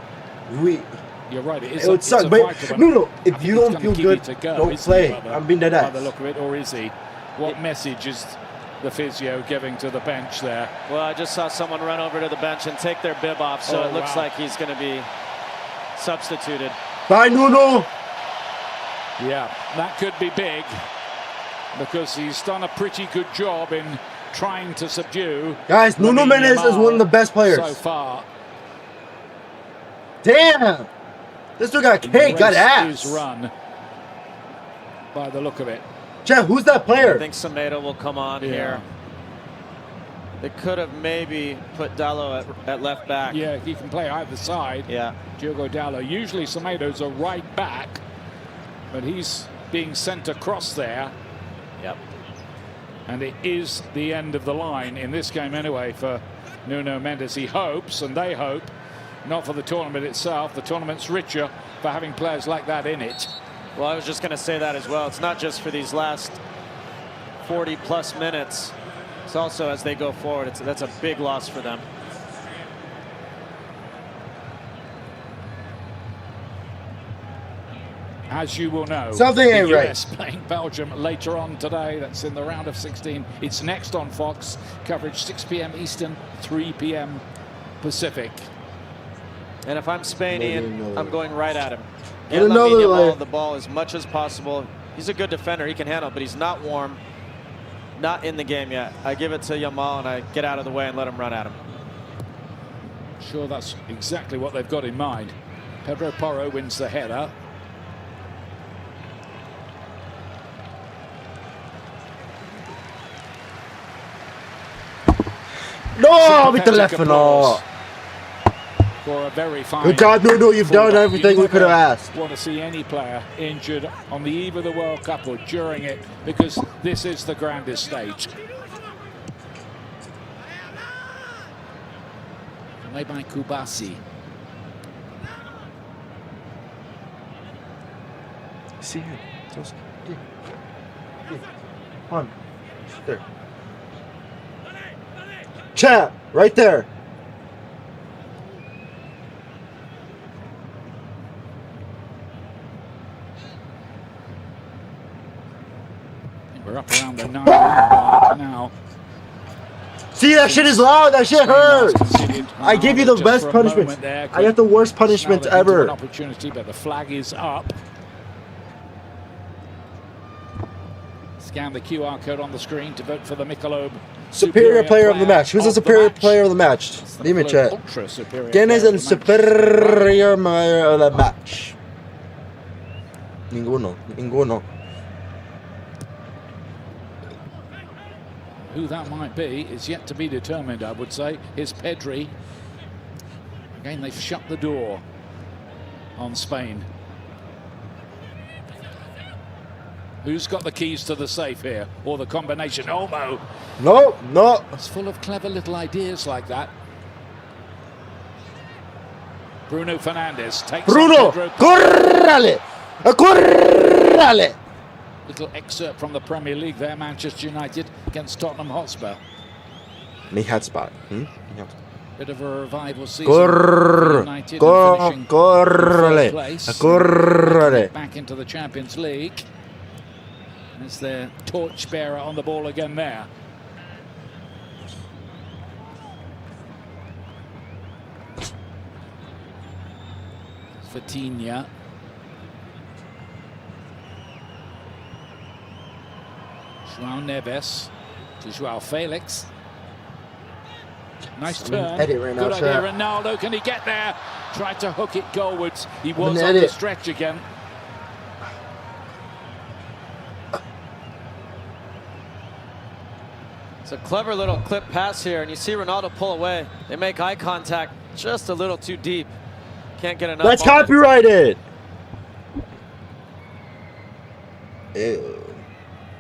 You're right. It would suck, but Nuno, if you don't feel good, don't play. I'm being dead by the look of it, or is he? What message is the physio giving to the bench there. Well, I just saw someone run over to the bench and take their bib off, so it looks like he's going to be substituted. Bye, Nuno. Yeah, that could be big because he's done a pretty good job in trying to subdue. Guys, Nuno Mendes is one of the best players so far. Damn! This dude got cake, got ass. Is run by the look of it. Jeff, who's that player? I think Semedo will come on here. They could have maybe put Dallo at left back. Yeah, he can play either side. Yeah. Diogo Dallo. Usually Semedo's a right back, but he's being sent across there. Yep. And it is the end of the line in this game anyway for Nuno Mendes. He hopes, and they hope, not for the tournament itself. The tournament's richer for having players like that in it. Well, I was just going to say that as well. It's not just for these last 40-plus minutes. It's also as they go forward. That's a big loss for them. As you will know, something ain't right. US playing Belgium later on today. That's in the round of 16. It's next on Fox. Coverage 6 p.m. Eastern, 3 p.m. Pacific. And if I'm Spain, Ian, I'm going right at him. Get And another Lamine Yamal the ball as much as possible. He's a good defender. He can handle it, but he's not warm. Not in the game yet. I give it to Yamal, and I get out of the way and let him run at him. Sure, that's exactly what they've got in mind. Pedro Porro wins the header. No, with the left and all. For a very fine. Good job, Nuno. You've done everything we could have asked. Want to see any player injured on the eve of the World Cup or during it, because this is the grandest stage. Made by Kubasi. See here. On. There. Chat, right there. We're up around the 9 mark now. See, that shit is loud. That shit hurts. I give you the best punishments. I got the worst punishments ever. An opportunity, but the flag is up. Scan the QR code on the screen to vote for the Michelob Superior player of the match. Who's the superior player of the match? Leave me chat. ¿Quién es el superior player of the match? Ninguno. Ninguno. Who that might be is yet to be determined, I would say. Here's Pedri. Again, they've shut the door on Spain. Who's got the keys to the safe here? Or the combination? Olmo. No, no. It's full of clever little ideas like that. Bruno Fernandes takes Bruno, corrale, corrale. Little excerpt from the Premier League there, Manchester United against Tottenham Hotspur. Me hotspot. Bit of a revival season for United, corrale, corrale. Back into the Champions League. As their torchbearer on the ball again there. Vitinha. João Neves to João Felix. Nice turn. Good idea, Ronaldo. Can he get there? Tried to hook it goalwards. He was on the stretch again. It's a clever little clip pass here, and you see Ronaldo pull away. They make eye contact just a little too deep. Can't get enough. That's copyrighted. Ew.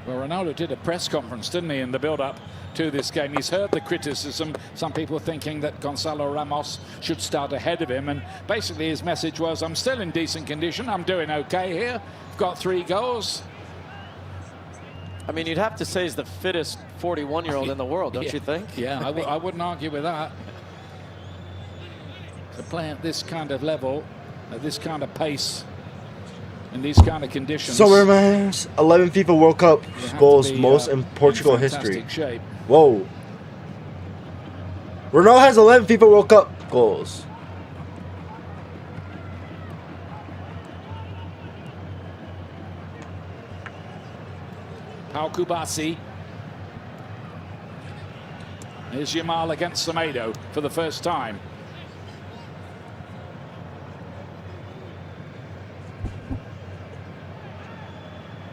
Well, Ronaldo did a press conference, didn't he, in the build-up to this game. He's heard the criticism, some people thinking that Gonzalo Ramos should start ahead of him, and basically his message was, I'm still in decent condition, I'm doing okay here, I've got 3 goals. I mean, you'd have to say he's the fittest 41-year-old in the world, don't you think? Yeah, I wouldn't argue with that. To play at this kind of level, at this kind of pace, in these kind of conditions. So remember, 11 FIFA World Cup goals most in Portugal history. Shape. Whoa. Ronaldo has 11 FIFA World Cup goals. Pau Kubasi. Here's Yamal against Semedo for the first time.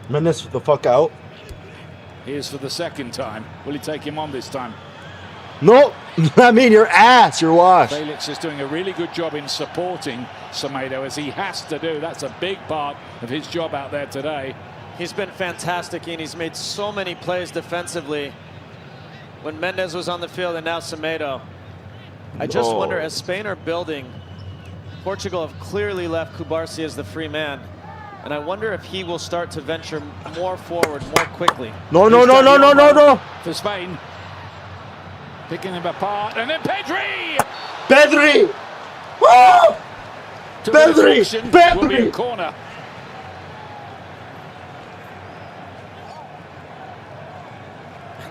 Menace the fuck out. Here's for the second time. Will he take him on this time? No, I mean your ass, you're washed. Felix is doing a really good job in supporting Semedo, as he has to do. That's a big part of his job out there today. He's been fantastic, and he's made so many plays defensively when Mendes was on the field and now Semedo. I just wonder, as Spain are building, Portugal have clearly left Cubarsí as the free man. And I wonder if he will start to venture more forward more quickly. No. For Spain. Picking him apart, and then Pedri! Pedri! Woo! Pedri! Will be a corner.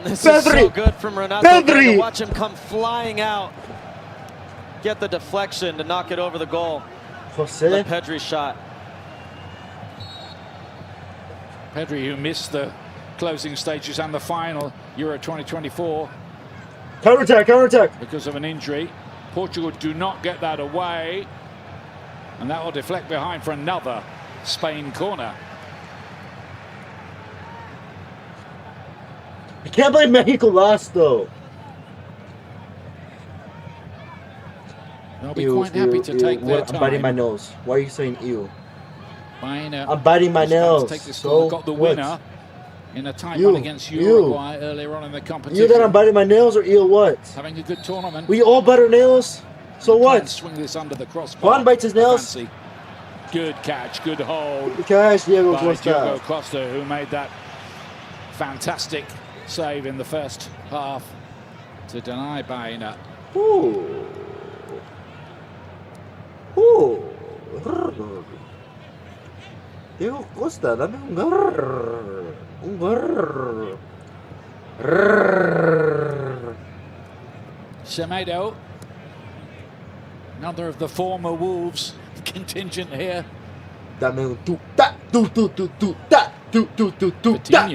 This is so good from Ronaldo. To watch him come flying out, get the deflection to knock it over the goal. The Pedri shot. Pedri, who missed the closing stages and the final Euro 2024. Counter-attack. Because of an injury. Portugal do not get that away. And that will deflect behind for another Spain corner. I can't believe Mexico lost, though. They'll be quite happy to take their time. I'm biting my nose. Why are you saying ew? I'm biting my nails. Take this so got the winner in a tight one against Uruguay earlier on in the competition. You that I'm biting my nails or ew what? Having a good tournament. We all bite our nails. So what? Swing this under the crossbar. Juan bites his nails. Good catch, good hold. Good catch, Diego Costa, who made that fantastic save in the first half to deny Baena. Ooh. Diego Costa, dame un grrr. Un grrr. Grrr. Semedo, another of the former Wolves contingent here. Dame un tu-ta, tu-tu-tu-tu-ta, tu-tu-tu-tu-ta,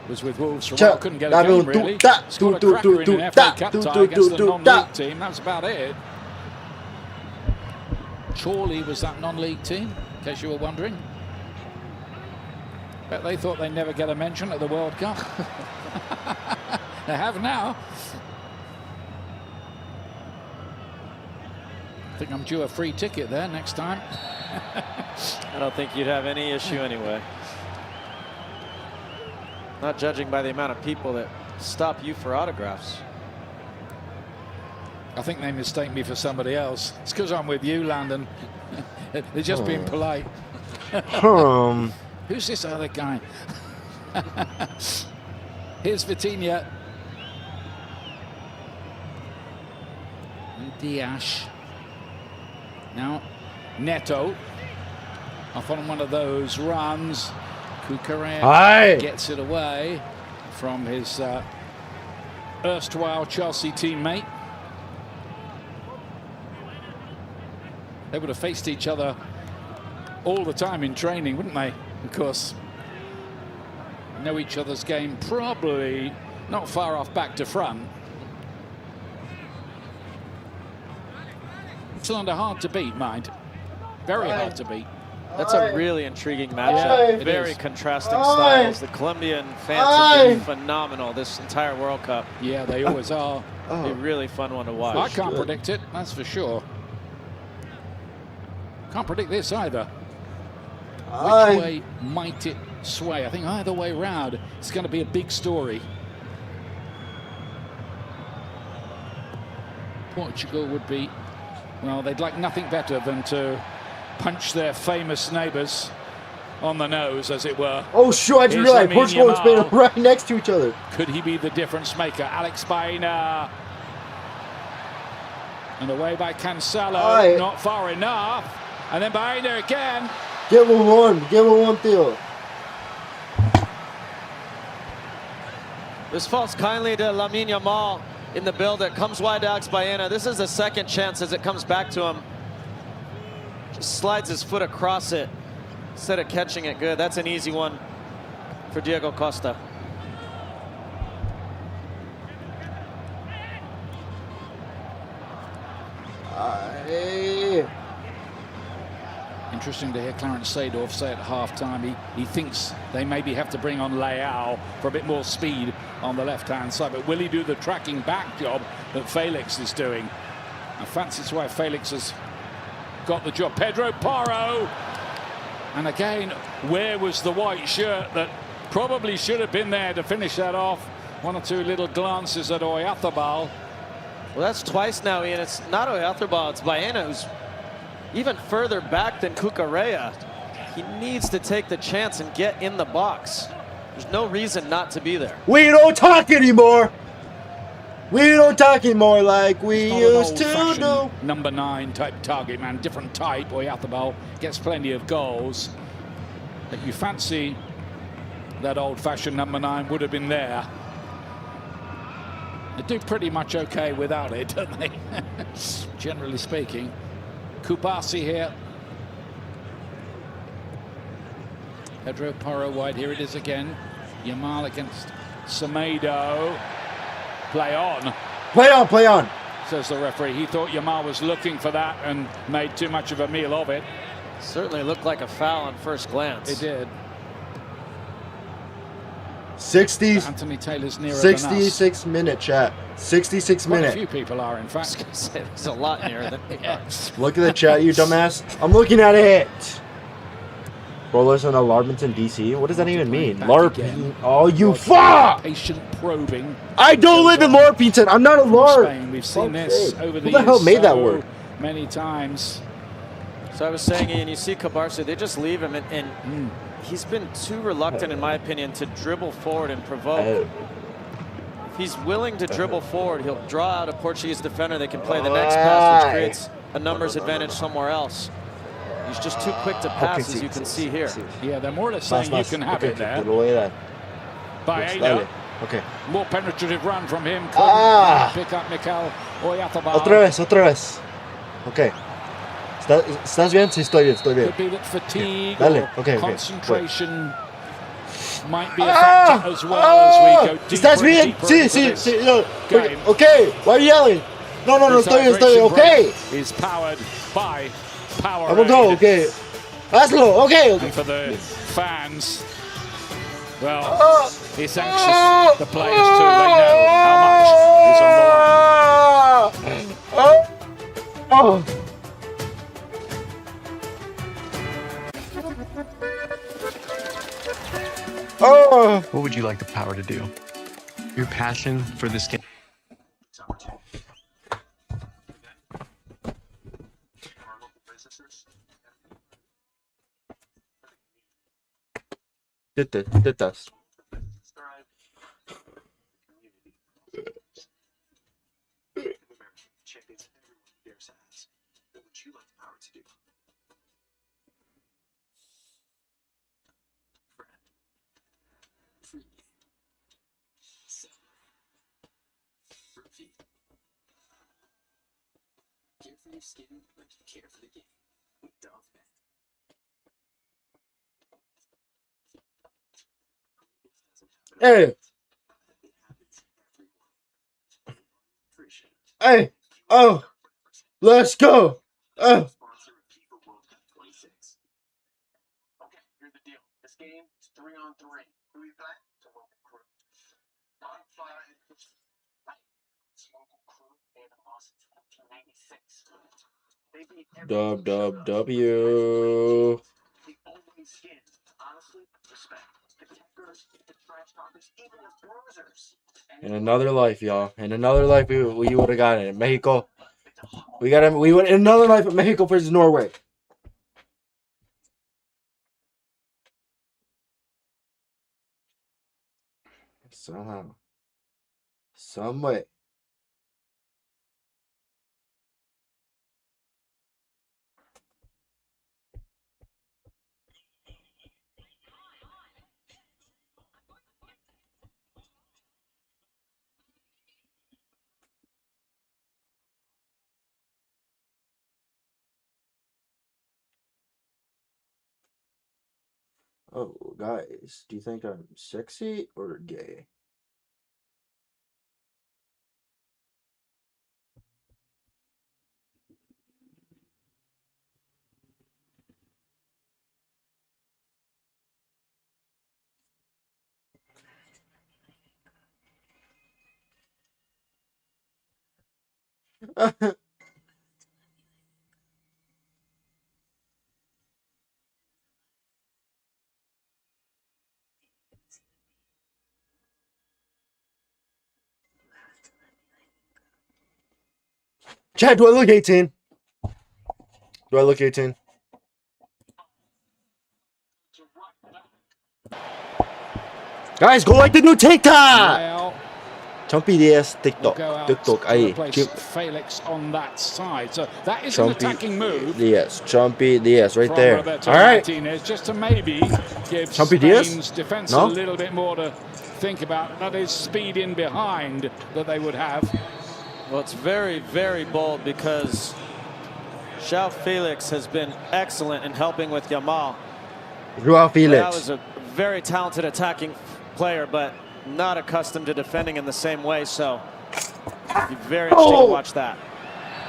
was with Wolves for a while, couldn't get a game really. Scored a cracker in an FA Cup tie against the non-league team, that's about it. Chorley was that non-league team, in case you were wondering. Bet they thought they'd never get a mention at the World Cup. They have now. I think I'm due a free ticket there next time. I don't think you'd have any issue anyway. Not judging by the amount of people that stop you for autographs. I think they mistake me for somebody else. It's because I'm with you, Landon. They're just being polite. Who's this other guy? Here's Vitinha. And Diaz. Now Neto. Off on one of those runs. Cucurella gets it away from his erstwhile Chelsea teammate. They would have faced each other all the time in training, wouldn't they? Of course, know each other's game probably not far off back to front. Cylinder hard to beat, mind. Very hard to beat. That's a really intriguing matchup. Very contrasting styles. The Colombian fans have been phenomenal this entire World Cup. Yeah, they always are. A really fun one to watch. I can't predict it, that's for sure. Can't predict this either. Which way might it sway? I think either way round, it's going to be a big story. Portugal would be, well, they'd like nothing better than to punch their famous neighbours on the nose, as it were. Oh, sure, I just realized Portugal and Spain are right next to each other. Could he be the difference maker? Alex Baena. And away by Cancelo, not far enough. And then Baena again. Give him one, Theo. This falls kindly to Lamine Yamal in the build. It comes wide to Alex Baena. This is a second chance as it comes back to him. Just slides his foot across it instead of catching it good. That's an easy one for Diego Costa. Interesting to hear Clarence Seedorf say at half-time he thinks they maybe have to bring on Leao for a bit more speed on the left-hand side. But will he do the tracking back job that Felix is doing? I fancy it's why Felix has got the job. Pedro Porro. And again, where was the white shirt that probably should have been there to finish that off? One or two little glances at Oyarzabal. Well, that's twice now, Ian. It's not Oyarzabal, it's Baena, who's even further back than Cucurella. He needs to take the chance and get in the box. There's no reason not to be there. We don't talk anymore. We don't talk anymore like we used to do. Number 9 type target man, different type. Oyarzabal gets plenty of goals. If you fancy that old-fashioned number 9 would have been there. They do pretty much okay without it, don't they? Generally speaking. Kupasi here. Pedro Porro wide. Here it is again. Yamal against Semedo. Play on. Play on, play on. Says the referee. He thought Yamal was looking for that and made too much of a meal of it. Certainly looked like a foul on first glance. It did. 60. Anthony Taylor's nearer 66 minute, chat. 66 minute. minute. A few people are, in fact. I was gonna say, there's a lot nearer than we are. Look at the chat, you dumbass. I'm looking at it. Rollers on a Larpenton, DC. What does that even mean? Larpenton. Oh, you fuck! Patient probing. I don't live in Larpenton. I'm not a Larp. Spain. We've seen this over the years. Who the hell made that word? Many times. So I was saying, Ian, you see Cabarce, they just leave him, and he's been too reluctant, in my opinion, to dribble forward and provoke. If he's willing to dribble forward, he'll draw out a Portuguese defender. They can play the next pass, which creates a numbers advantage somewhere else. He's just too quick to pass, as you can see here. Yeah, they're more or less saying you can have it there. Baena. Okay. More penetrative run from him. Pick up Mikel Oyarzabal. Otra vez. Okay. ¿Estás bien? Sí, estoy bien, estoy bien. Could be that fatigue Dale. or Okay, concentration might be a factor as well as we go deeper. ¿Estás bien? Sí. No. Okay. Why are you yelling? No, estoy bien. Okay. Is powered by Power. I'm gonna go. Okay. Hazlo. Okay. And for the fans, well, it's anxious. The players too. They know how much is on the line. What would you like the power to do? Your passion for this game. Tetas. Hey. Hey. Oh. Let's go. Oh. Okay, here's the deal. This game is 3-on-3. Who we play? It's a local crew. I'm flying. It's local crew. They haven't lost since 1996. They beat W. the only skin. Honestly, respect. The kickers, the trash talkers, even the bruisers. In another life, y'all. In another life, we would have gotten it. Mexico. We went in another life at Mexico versus Norway. Somehow. Some way. Oh, guys, do you think I'm sexy or gay? Chad, do I look 18? Do I look 18? Guys, go like the new TikTok! ChumpyDiaz TikTok. TikTok ahí. Felix on that side. So that is an attacking move. ChumpyDiaz right there. All right. Just to maybe give Spain's defense a little bit more to think about. That is speed in behind that they would have. Well, it's very, very bold because João Felix has been excellent in helping with Yamal. João Felix. That was a very talented attacking player, but not accustomed to defending in the same way, so be very interesting to watch that.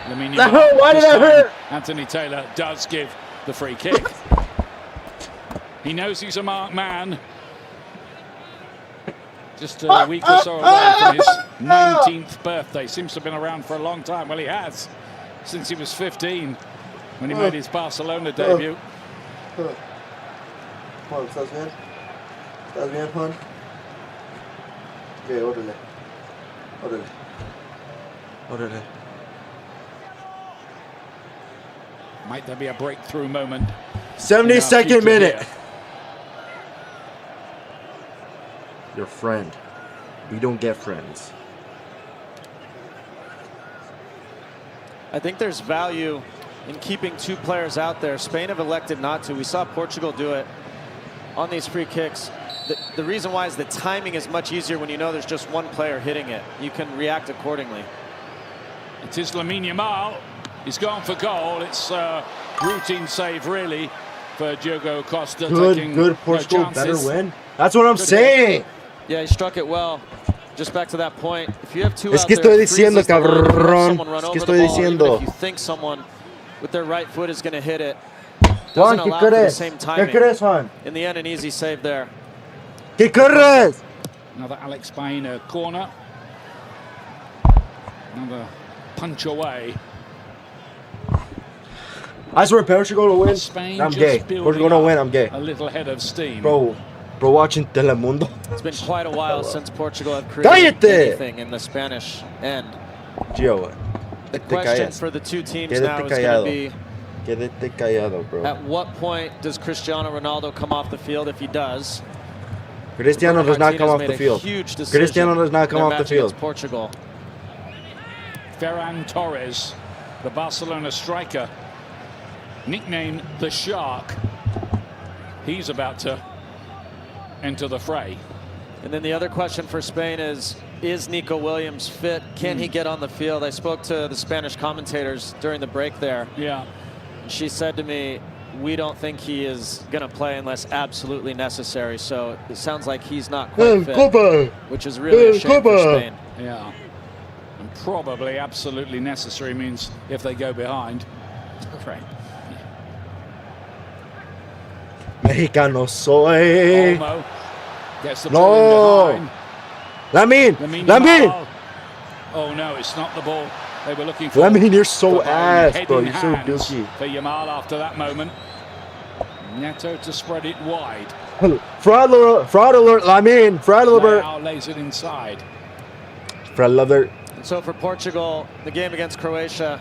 That hurt. Why did that hurt? Anthony Taylor does give the free kick. He knows he's a marked man. Just a week or so away from his 19th birthday. Seems to have been around for a long time. Well, he has, since he was 15, when he made his Barcelona debut. Juan, ¿estás bien? ¿Estás bien, Juan? Okay, órale. Órale. Órale. Might there be a breakthrough moment? 72nd minute. Here. Your friend. We don't get friends. I think there's value in keeping two players out there. Spain have elected not to. We saw Portugal do it on these free kicks. The reason why is the timing is much easier when you know there's just one player hitting it. You can react accordingly. It is Lamine Yamal. He's gone for goal. It's a routine save, really, for Diogo Costa. Good Portugal better win. That's what I'm saying. Yeah, he struck it well. Just back to that point. If you have two Es que out there, estoy diciendo, cabrón. Es que estoy diciendo. If you think someone with their right foot is going to hit it, Juan, doesn't ¿qué allow for the crees? same ¿Qué timing. crees, Juan? In the end, an easy save there. ¿Qué crees? Another Alex Baena corner. Another punch away. I swear Portugal will win. Spain I'm gay. Portugal gonna win. I'm gay. A little head of steam. Bro, watching Telemundo. It's been quite a while since Portugal have created anything in the Spanish end. Gio, the question for the two teams now is going to be, quédate callado, bro. At what point does Cristiano Ronaldo come off the field? If he does, Cristiano does not come off the field. Cristiano does not come off the field. Portugal. Ferran Torres, the Barcelona striker, nicknamed the Shark. He's about to enter the fray. And then the other question for Spain is Nico Williams fit? Can he get on the field? I spoke to the Spanish commentators during the break there. Yeah. She said to me, we don't think he is going to play unless absolutely necessary. So it sounds like he's not quite fit, which is really a shame for Spain. Yeah. And probably absolutely necessary means if they go behind. Right. Mexicano soy. Olmo gets the ball in behind. Lamine. Oh no, it's not the ball they were looking for. Lamine, you're so ass, bro. You're so dookie. For Yamal after that moment. Neto to spread it wide. Fraud alert, Lamine. Fraud alert. Now lays it inside. Fraud alert. And so for Portugal, the game against Croatia.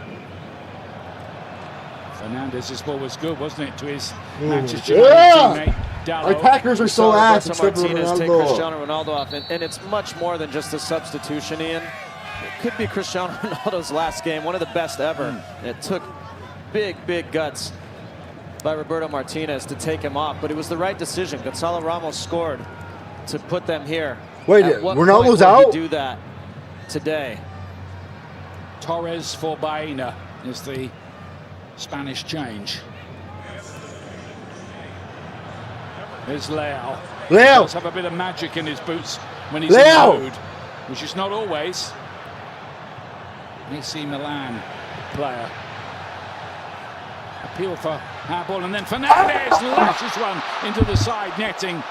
Fernandez's ball was good, wasn't it, to his Manchester United teammate Dallo. Our Packers are so ass. Martinez take Cristiano Ronaldo off, and it's much more than just a substitution, Ian. It could be Cristiano Ronaldo's last game, one of the best ever. And it took big guts by Roberto Martinez to take him off, but it was the right decision. Gonzalo Ramos scored to put them here. Wait, Ronaldo's out? Do that today. Torres for Baena is the Spanish change. Here's Leao. Leo! He does have a bit of magic in his boots when he's Leo! in the mood, which is not always. AC Milan player. Appeal for handball, and then Fernandez lashes one into the side netting.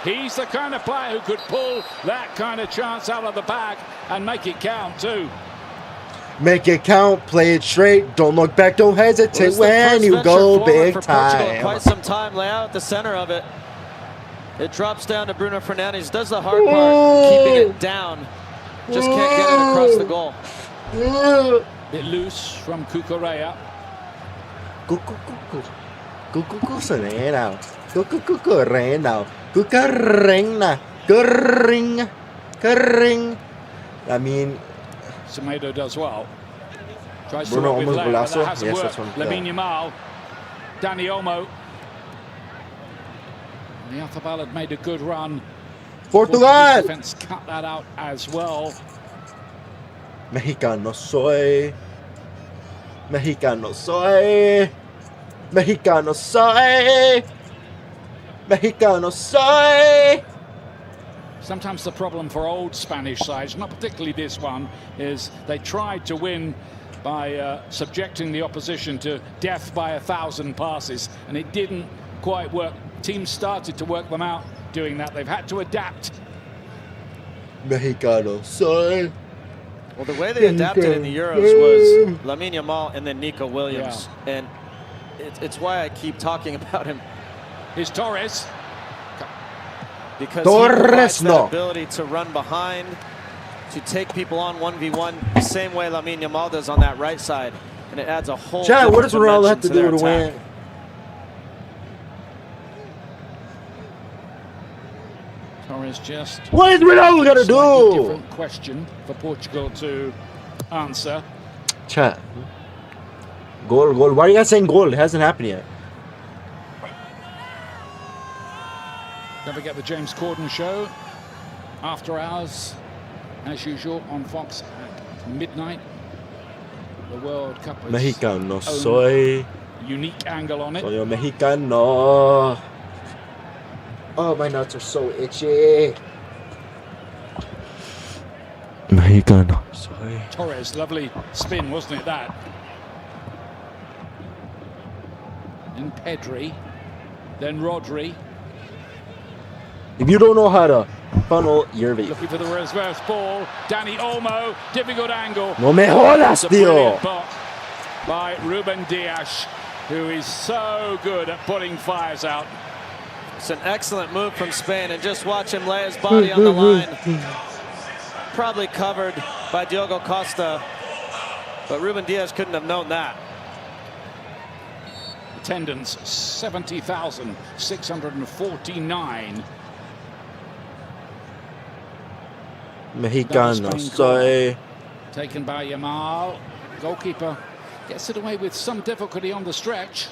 He's the kind of player who could pull that kind of chance out of the bag and make it count too. Make it count, play it straight, don't look back, don't hesitate when you go big time. Quite some time, Leao at the center of it. It drops down to Bruno Fernandes. Does the hard part, keeping it down. Just can't get it across the goal. Bit loose from Cucurella. I mean, Semedo does well. Tries Bruno to work with almost Leo, golazo. that hasn't Yes, worked. that's one. Lamine Yamal, Dani Olmo. The Alphabal had made a good run. Portugal! Defense cut that out as well. Mexicano soy. Mexicano soy. Mexicano soy. Mexicano soy. Sometimes the problem for old Spanish sides, not particularly this one, is they tried to win by subjecting the opposition to death by 1,000 passes, and it didn't quite work. Teams started to work them out doing that. They've had to adapt. Mexicano soy. Well, the way they adapted in the Euros was Lamine Yamal and then Nico Williams. Yeah. And it's why I keep talking about him. Here's Torres. Because he provides that ability to run behind, to take people on 1v1, the same way Lamine Yamal does on that right side. And it adds a whole Chad, what does Ronaldo have to their do to attack. win? Torres just... What is Ronaldo gonna do? Different question for Portugal to answer. Chat. Goal, goal. Why are you guys saying goal? It hasn't happened yet. Don't forget the James Corden show, after hours, as usual, on Fox at midnight. The World Cup is Mexicano soy. unique angle on it. Soy Mexicano. Oh, my nuts are so itchy. Mexicano soy. Torres, lovely spin, wasn't it, that? And Pedri, then Rodri. If you don't know how to funnel, you're Looking for the reverse ball. Dani Olmo, difficult angle. No me jodas, It's a tío. brilliant block by Ruben Diaz, who is so good at putting fires out. It's an excellent move from Spain, and just watch him lay his body on the line. Probably covered by Diogo Costa, but Ruben Diaz couldn't have known that. Attendance 70,649. Mexicano soy. Taken by Yamal. Goalkeeper gets it away with some difficulty on the stretch.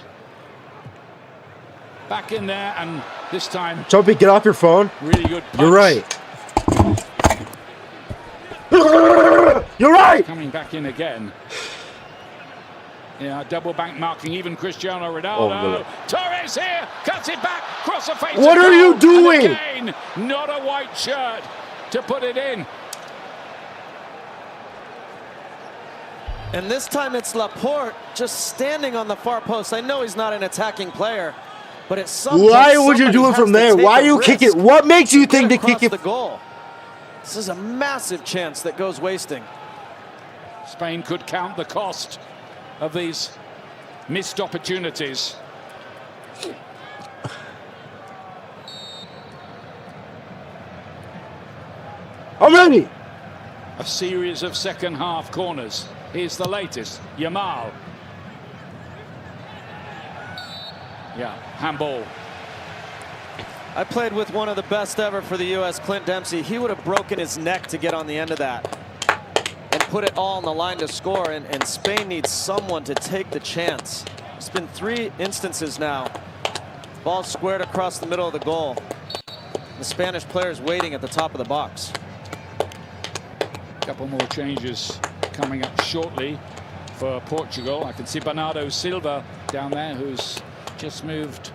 Back in there, and this time Chumpy, get off your phone. really good punch. You're right. You're right. Coming back in again. Yeah, double bank marking, even Cristiano Ronaldo. Oh, Torres here, cuts it back, cross the face. What are you doing? And again, not a white shirt to put it in. And this time it's Laporte just standing on the far post. I know he's not an attacking player, but it's something. Why would you do it from there? Why do you kick it? What makes you think to kick it? The goal. This is a massive chance that goes wasting. Spain could count the cost of these missed opportunities. I'm ready. A series of second half corners. Here's the latest. Yamal. Yeah, handball. I played with one of the best ever for the U.S., Clint Dempsey. He would have broken his neck to get on the end of that and put it all on the line to score, and Spain needs someone to take the chance. It's been 3 instances now. Ball squared across the middle of the goal. The Spanish players waiting at the top of the box. A couple more changes coming up shortly for Portugal. I can see Bernardo Silva down there, who's just moved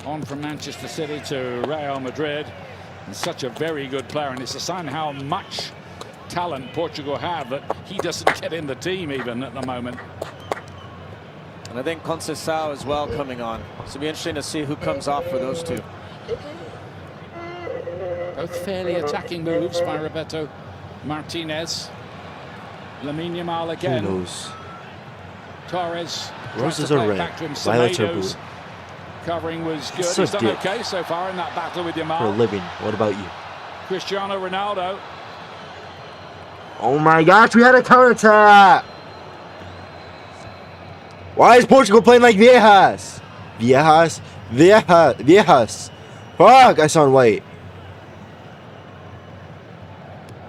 on from Manchester City to Real Madrid. And such a very good player, and it's a sign how much talent Portugal have that he doesn't get in the team even at the moment. And I think Conceição as well coming on. So it'll be interesting to see who comes off for those two. Both fairly attacking moves by Roberto Martinez. Lamine Yamal again. Who knows? Torres Roses tries to are play it red. back to him. Violets are Semedo's blue. covering was good. So He's done good. okay so far in that battle with For a Yamal. living. What about you? Cristiano Ronaldo. Oh my gosh, we had a counterattack! Why is Portugal playing like Viejas? Viejas. Fuck, I sound white.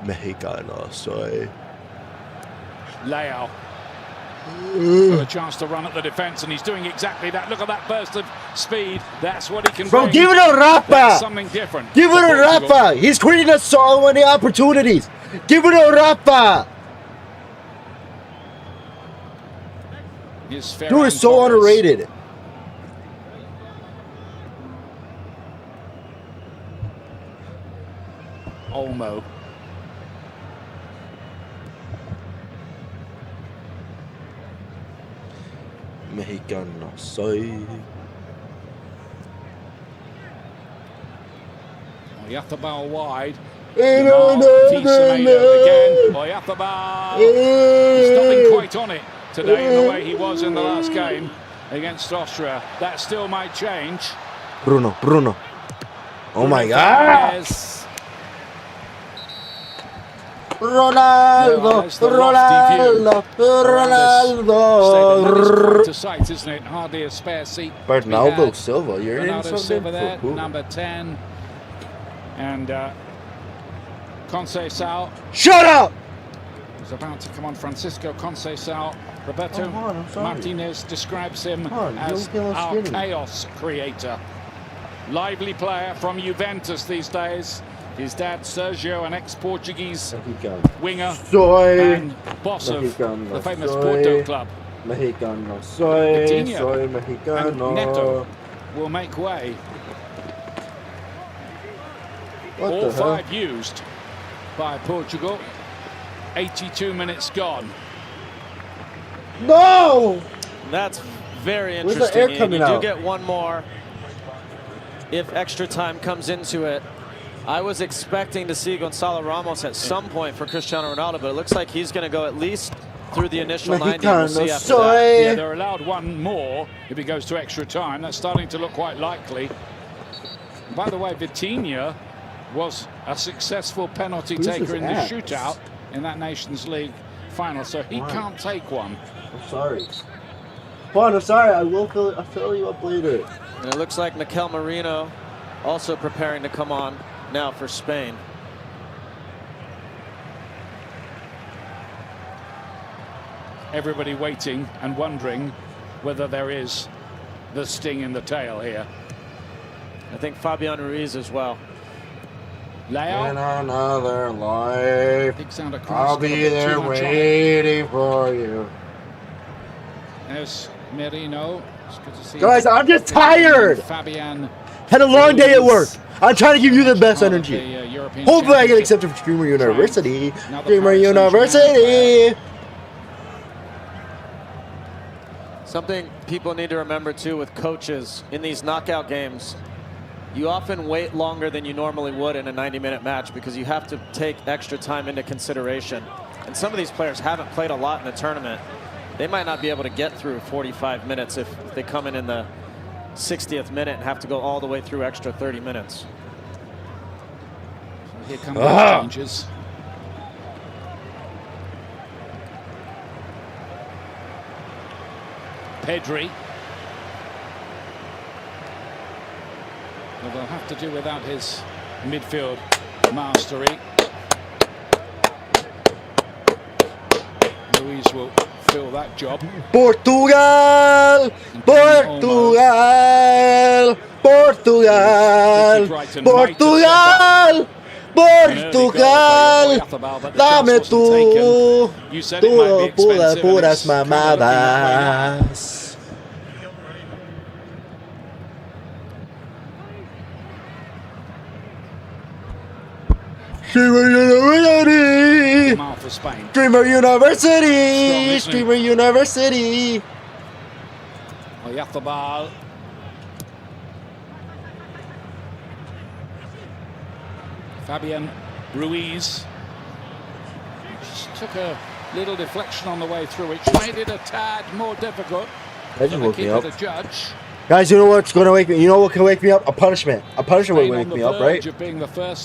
Mexicano soy. Leao. Got a chance to run at the defence, and he's doing exactly that. Look at that burst of speed. That's what he can Bro, bring. give it to That's Rafa! something different. Give it for to Portugal. Rafa! He's creating us so many opportunities! Give it to Rafa! Here's Dude Ferran is so Torres. underrated. Olmo. Mexicano soy. Oyarzábal wide. No, Semedo again. Oyarzábal. He's not been quite on it today in the way he was in the last game against Austria. That still might change. Bruno. Oh my Bruno god! Fernandes. Ronaldo! There's the lofty view. Ronaldo! That is quite a sight, isn't it? Hardly a spare seat. Bernardo Silva, you're in Bernardo something? Silva there, Cool. number 10. And Conceição Shut up! is about to come on. Francisco Conceição. Roberto Come on, I'm sorry. Martinez describes him Come on, as don't kill us our skinny. chaos creator. Lively player from Juventus these days. His dad Sergio, an ex-Portuguese winger Soy. and boss of Mexicano the famous soy. Porto club. Mexicano soy. Coutinho Soy and Mexicano. Neto will make way. What All the hell? 5 used by Portugal. 82 minutes gone. No! That's very Where's the interesting. air Ian. coming you do out? get one more if extra time comes into it. I was expecting to see Gonzalo Ramos at some point for Cristiano Ronaldo, but it looks like he's going to go at least through the initial 90. And we'll see after that. Yeah, they're allowed one more if it goes to extra time. That's starting to look quite likely. By the way, Vitinha was a successful penalty Who's taker this in the X? shootout in that Nations League final, so he Why? can't take one. I'm sorry. Juan, I'm sorry. I'll fill you up later. And it looks like Mikel Merino also preparing to come on now for Spain. Everybody waiting and wondering whether there is the sting in the tail here. I think Fabian Ruiz as well. Leao. In another life, Big sound across. I'll be there waiting for you. There's Merino. It's good to see Guys, you. I'm just tired. Fabian. Had a long day at work. I'm trying to give you the best energy. European Hopefully I get Championship. accepted for Streamer University. Now the Streamer Paris Saint-Germain University. Something people need to remember too with coaches in these knockout games, you often wait longer than you normally would in a 90-minute match because you have to take extra time into consideration. And some of these players haven't played a lot in the tournament. They might not be able to get through 45 minutes if they come in the 60th minute and have to go all the way through extra 30 minutes. So here come the changes. Pedri. Well, they'll have to do without his midfield mastery. Luis will fill that job. Portugal! Portugal! Portugal! Portugal! Portugal! Dame tú, puras mamadas. Streamer University. Jamal for Spain. Streamer University. Strong, isn't he? Streamer University. Oyathabal. Fabian Ruiz. Just took a little deflection on the way through, which made it a tad more difficult. That just woke me up. The judge. Guys, you know what's going to wake me? You know what can wake me up? A punishment. A punishment will wake me up, right?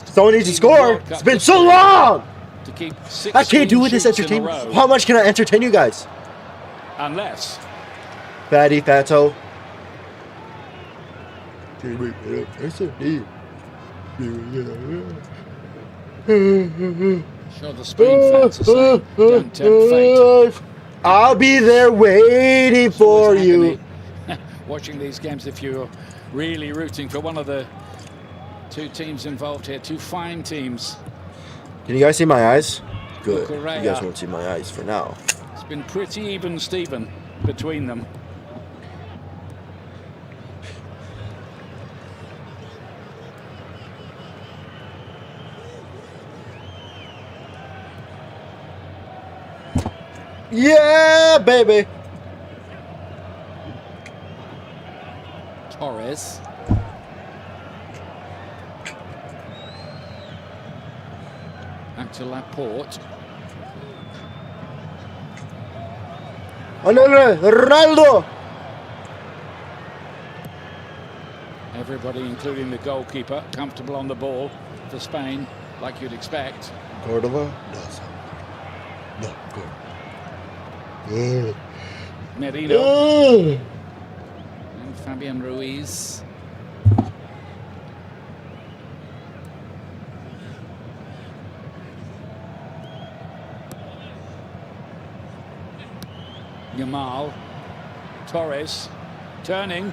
Someone needs to score. It's been so long. To keep I can't do with this entertainment. How much can I entertain you guys? Unless. Fatty, fatto. Sure, the Spain fans are saying, don't tempt fate. I'll be there waiting for you. Watching these games, if you're really rooting for one of the two teams involved here, two fine teams. Can you guys see my eyes? Good. Correa. You guys won't see my eyes for now. It's been pretty even, Stephen, between them. Yeah, baby. Torres. Back to Laporte. Ronaldo. Everybody, including the goalkeeper, comfortable on the ball for Spain, like you'd expect. Cordova. No, good. Merino. And Fabian Ruiz. Yamal. Torres. Turning.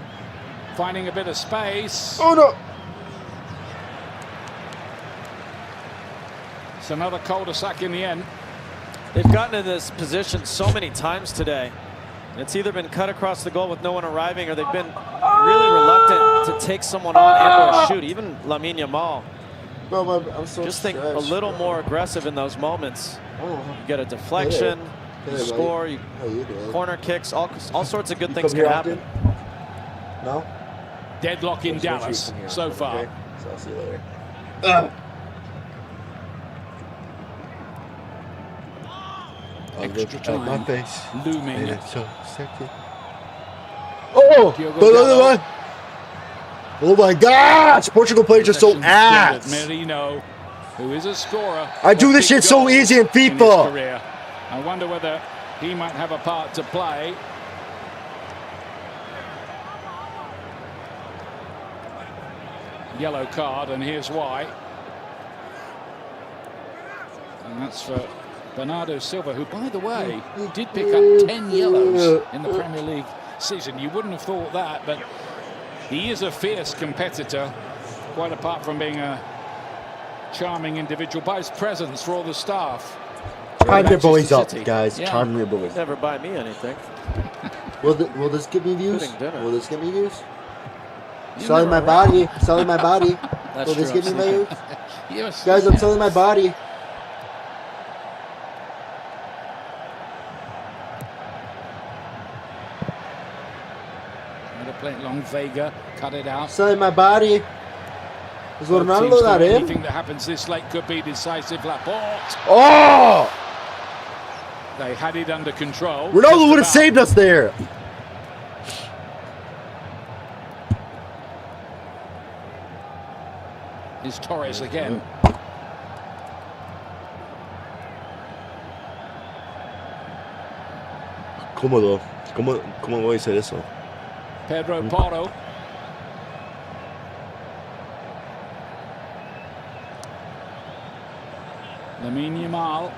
Finding a bit of space. Oh no! It's another cul-de-sac in the end. They've gotten in this position so many times today. It's either been cut across the goal with no one arriving, or they've been really reluctant to take someone on and or shoot. Even Lamine Yamal. Bro, I'm so just think a little more aggressive in those moments. Oh. You get a deflection, you score, corner kicks, all sorts of good things can happen. No? Deadlock in Dallas so far. Okay. So I'll see you later. Extra time. My face. Looming. It's so sexy. Oh! Oh my gosh! Portugal players are so ass. Merino, who is a scorer. I do this shit so easy in FIFA. I wonder whether he might have a part to play. Yellow card, and here's why. And that's for Bernardo Silva, who, by the way, did pick up 10 yellows in the Premier League season. You wouldn't have thought that, but he is a fierce competitor, quite apart from being a charming individual by his presence for all the staff. Charm your boys up, guys. Yeah. Charm your boys. Never buy me anything. Will this give me views? Will this give me views? You selling my body. Selling my body. That's Will this true, give me views? Yes. Guys, I'm selling my body. Play it long. Vega cut it out. Selling my body. Is Ronaldo not in? Anything that happens this late could be decisive. Laporte. Oh! They had it under control. Ronaldo would have saved us there. Is Torres again. Cómodo. ¿Cómo voy a hacer eso? Pedro Porro. Lamine Yamal.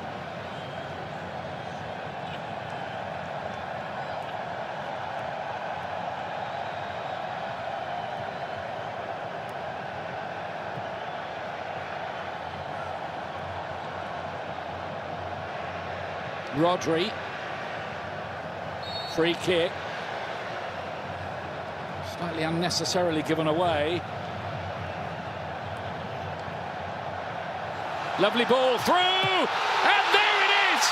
Rodri. Free kick. Slightly unnecessarily given away. Lovely ball through, and there it is!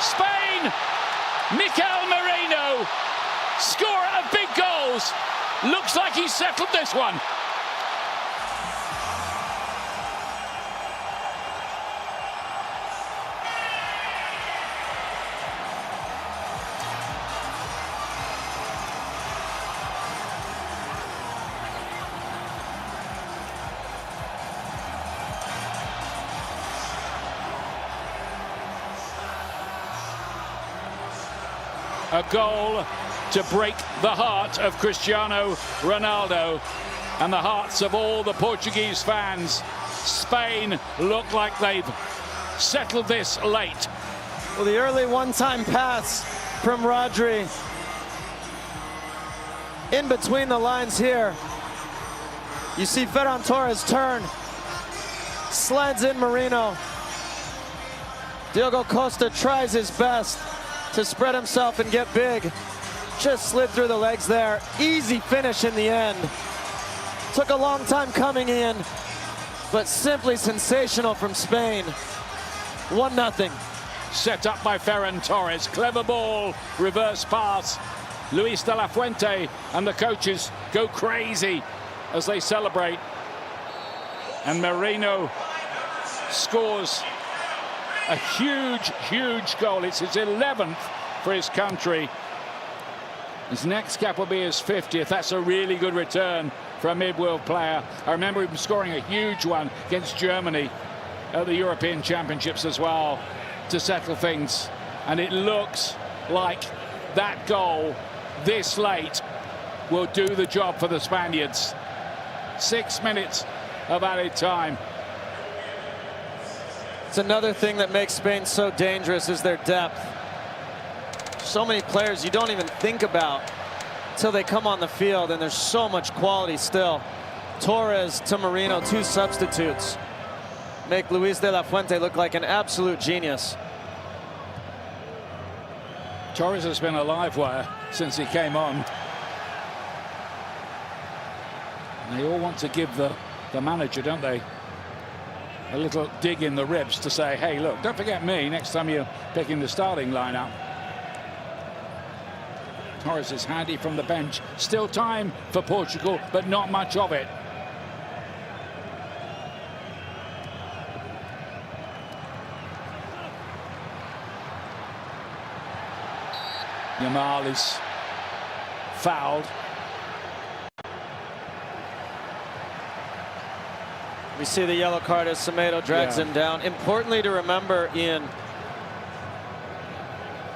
Spain, Mikel Merino, scorer of big goals. Looks like he's settled this one. A goal to break the heart of Cristiano Ronaldo and the hearts of all the Portuguese fans. Spain look like they've settled this late. Well, the early one-time pass from Rodri. In between the lines here, you see Ferran Torres turn, slides in Merino. Diogo Costa tries his best to spread himself and get big. Just slid through the legs there. Easy finish in the end. Took a long time coming in, but simply sensational from Spain. 1-0. Set up by Ferran Torres. Clever ball, reverse pass. Luis de la Fuente and the coaches go crazy as they celebrate. And Merino scores a huge, huge goal. It's his 11th for his country. His next cap will be his 50th. That's a really good return for a mid-world player. I remember him scoring a huge one against Germany at the European Championships as well to settle things. And it looks like that goal this late will do the job for the Spaniards. 6 minutes of added time. It's another thing that makes Spain so dangerous is their depth. So many players you don't even think about till they come on the field, and there's so much quality still. Torres to Merino, 2 substitutes, make Luis de la Fuente look like an absolute genius. Torres has been a live wire since he came on. And they all want to give the manager, don't they, a little dig in the ribs to say, hey, look, don't forget me next time you're picking the starting lineup. Torres is handy from the bench. Still time for Portugal, but not much of it. Yamal is fouled. We see the yellow card as Semedo drags him down. Importantly to remember, Ian,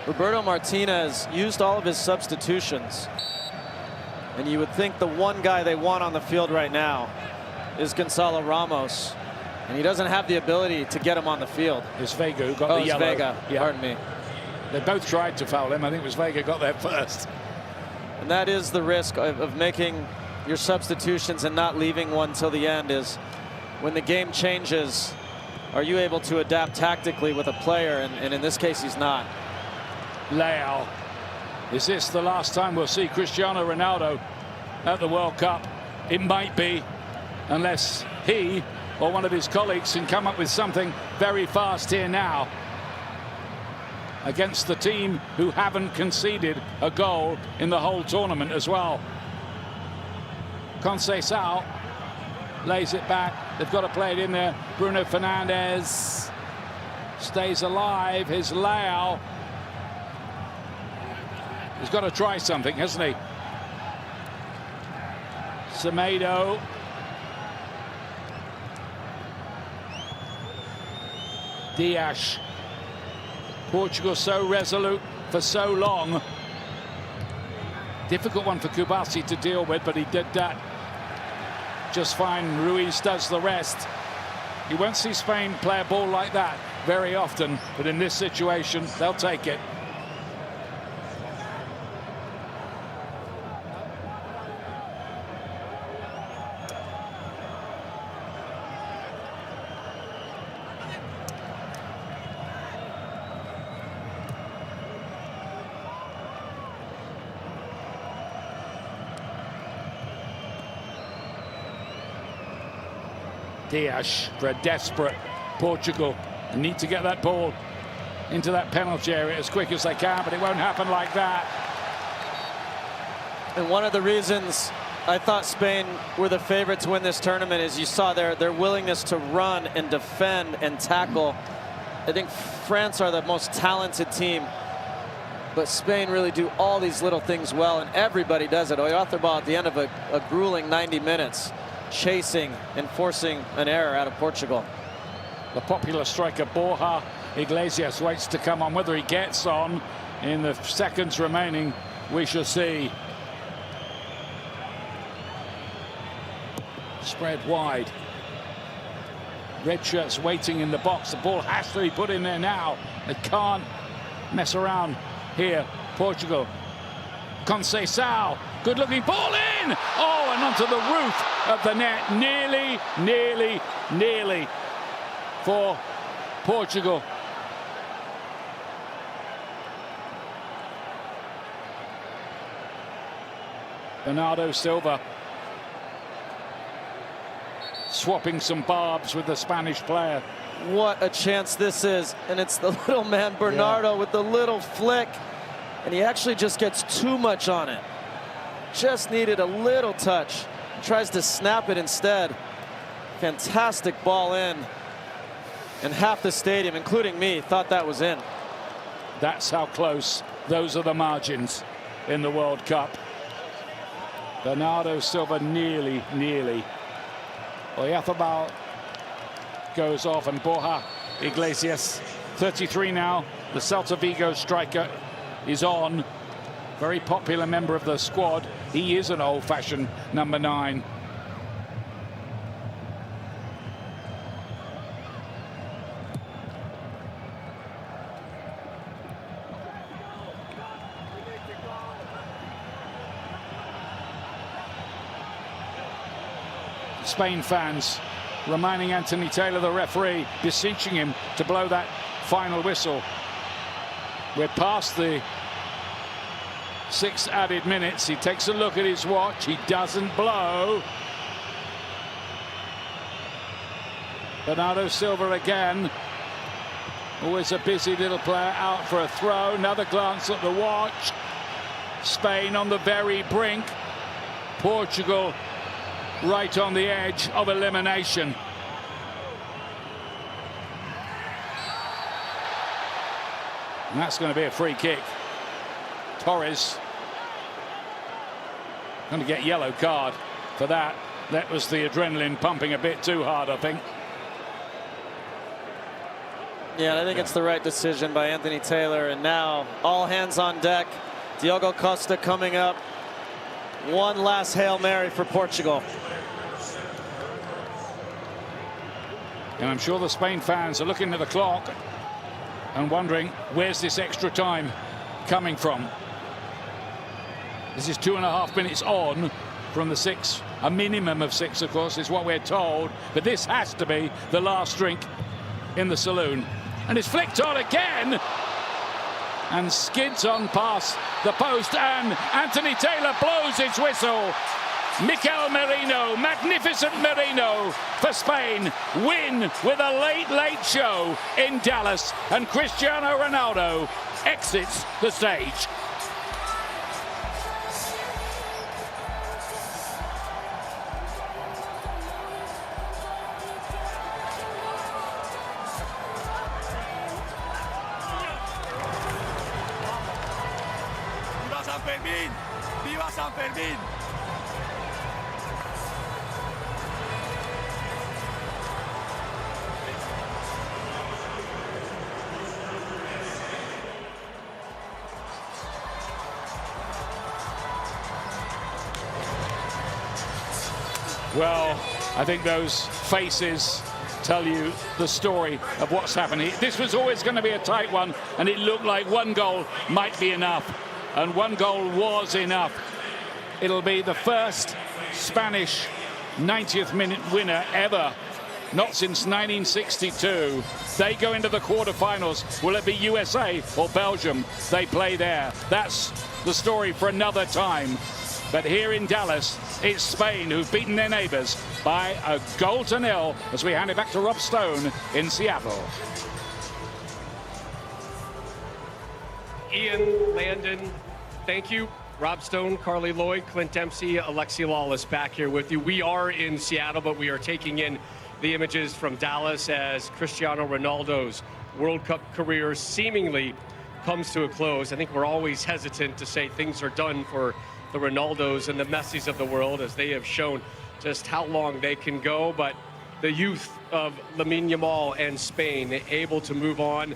Roberto Martinez used all of his substitutions. And you would think the one guy they want on the field right now is Gonzalo Ramos. And he doesn't have the ability to get him on the field. It's Vega who got the yellow. Vega, pardon me. They both tried to foul him. I think it was Vega got there first. And that is the risk of making your substitutions and not leaving one till the end, is when the game changes, are you able to adapt tactically with a player? And in this case, he's not. Leao. Is this the last time we'll see Cristiano Ronaldo at the World Cup? It might be, unless he or one of his colleagues can come up with something very fast here now against the team who haven't conceded a goal in the whole tournament as well. Conceição lays it back. They've got to play it in there. Bruno Fernandes stays alive. His Leao. He's got to try something, hasn't he? Semedo. Diaz. Portugal so resolute for so long. Difficult one for Kubasi to deal with, but he did that just fine. Ruiz does the rest. You won't see Spain play a ball like that very often, but in this situation, they'll take it. Diaz for a desperate Portugal. They need to get that ball into that penalty area as quick as they can, but it won't happen like that. And one of the reasons I thought Spain were the favorite to win this tournament is you saw their willingness to run and defend and tackle. I think France are the most talented team, but Spain really do all these little things well, and everybody does it. Oyarzabal at the end of a grueling 90 minutes, chasing and forcing an error out of Portugal. The popular striker Borja Iglesias waits to come on. Whether he gets on in the seconds remaining, we shall see. Spread wide. Red shirts waiting in the box. The ball has to be put in there now. They can't mess around here. Portugal. Conceição. Good looking ball in. Oh, and onto the roof of the net. Nearly for Portugal. Bernardo Silva swapping some barbs with the Spanish player. What a chance this is, and it's the little man Bernardo with the little flick, and he actually just gets too much on it. Just needed a little touch. Tries to snap it instead. Fantastic ball in, and half the stadium, including me, thought that was in. That's how close those are the margins in the World Cup. Bernardo Silva nearly. Oyarzabal goes off, and Borja Iglesias, 33 now, the Celta Vigo striker, is on. Very popular member of the squad. He is an old-fashioned number 9. Spain fans reminding Anthony Taylor, the referee, beseeching him to blow that final whistle. We're past the 6 added minutes. He takes a look at his watch. He doesn't blow. Bernardo Silva again. Always a busy little player, out for a throw. Another glance at the watch. Spain on the very brink. Portugal right on the edge of elimination. And that's going to be a free kick. Torres going to get yellow card for that. That was the adrenaline pumping a bit too hard, I think. Yeah, I think it's the right decision by Anthony Taylor. And now all hands on deck. Diogo Costa coming up. One last Hail Mary for Portugal. And I'm sure the Spain fans are looking at the clock and wondering, where's this extra time coming from? This is 2.5 minutes on from the 6. A minimum of 6, of course, is what we're told. But this has to be the last drink in the saloon. And it's flicked on again. And skids on past the post. And Anthony Taylor blows his whistle. Mikel Merino, magnificent Merino for Spain, win with a late show in Dallas, and Cristiano Ronaldo exits the stage. ¡Viva San Fermín! ¡Viva San Fermín! Well, I think those faces tell you the story of what's happening. This was always going to be a tight one, and it looked like one goal might be enough, and one goal was enough. It'll be the first Spanish 90th minute winner ever, not since 1962. They go into the quarterfinals. Will it be USA or Belgium? They play there. That's the story for another time. But here in Dallas, it's Spain who've beaten their neighbours by 1-0 as we hand it back to Rob Stone in Seattle. Ian, Landon, thank you. Rob Stone, Carly Lloyd, Clint Dempsey, Alexi Lawless back here with you. We are in Seattle, but we are taking in the images from Dallas as Cristiano Ronaldo's World Cup career seemingly comes to a close. I think we're always hesitant to say things are done for the Ronaldos and the Messis of the world, as they have shown just how long they can go. But the youth of Lamine Yamal and Spain able to move on.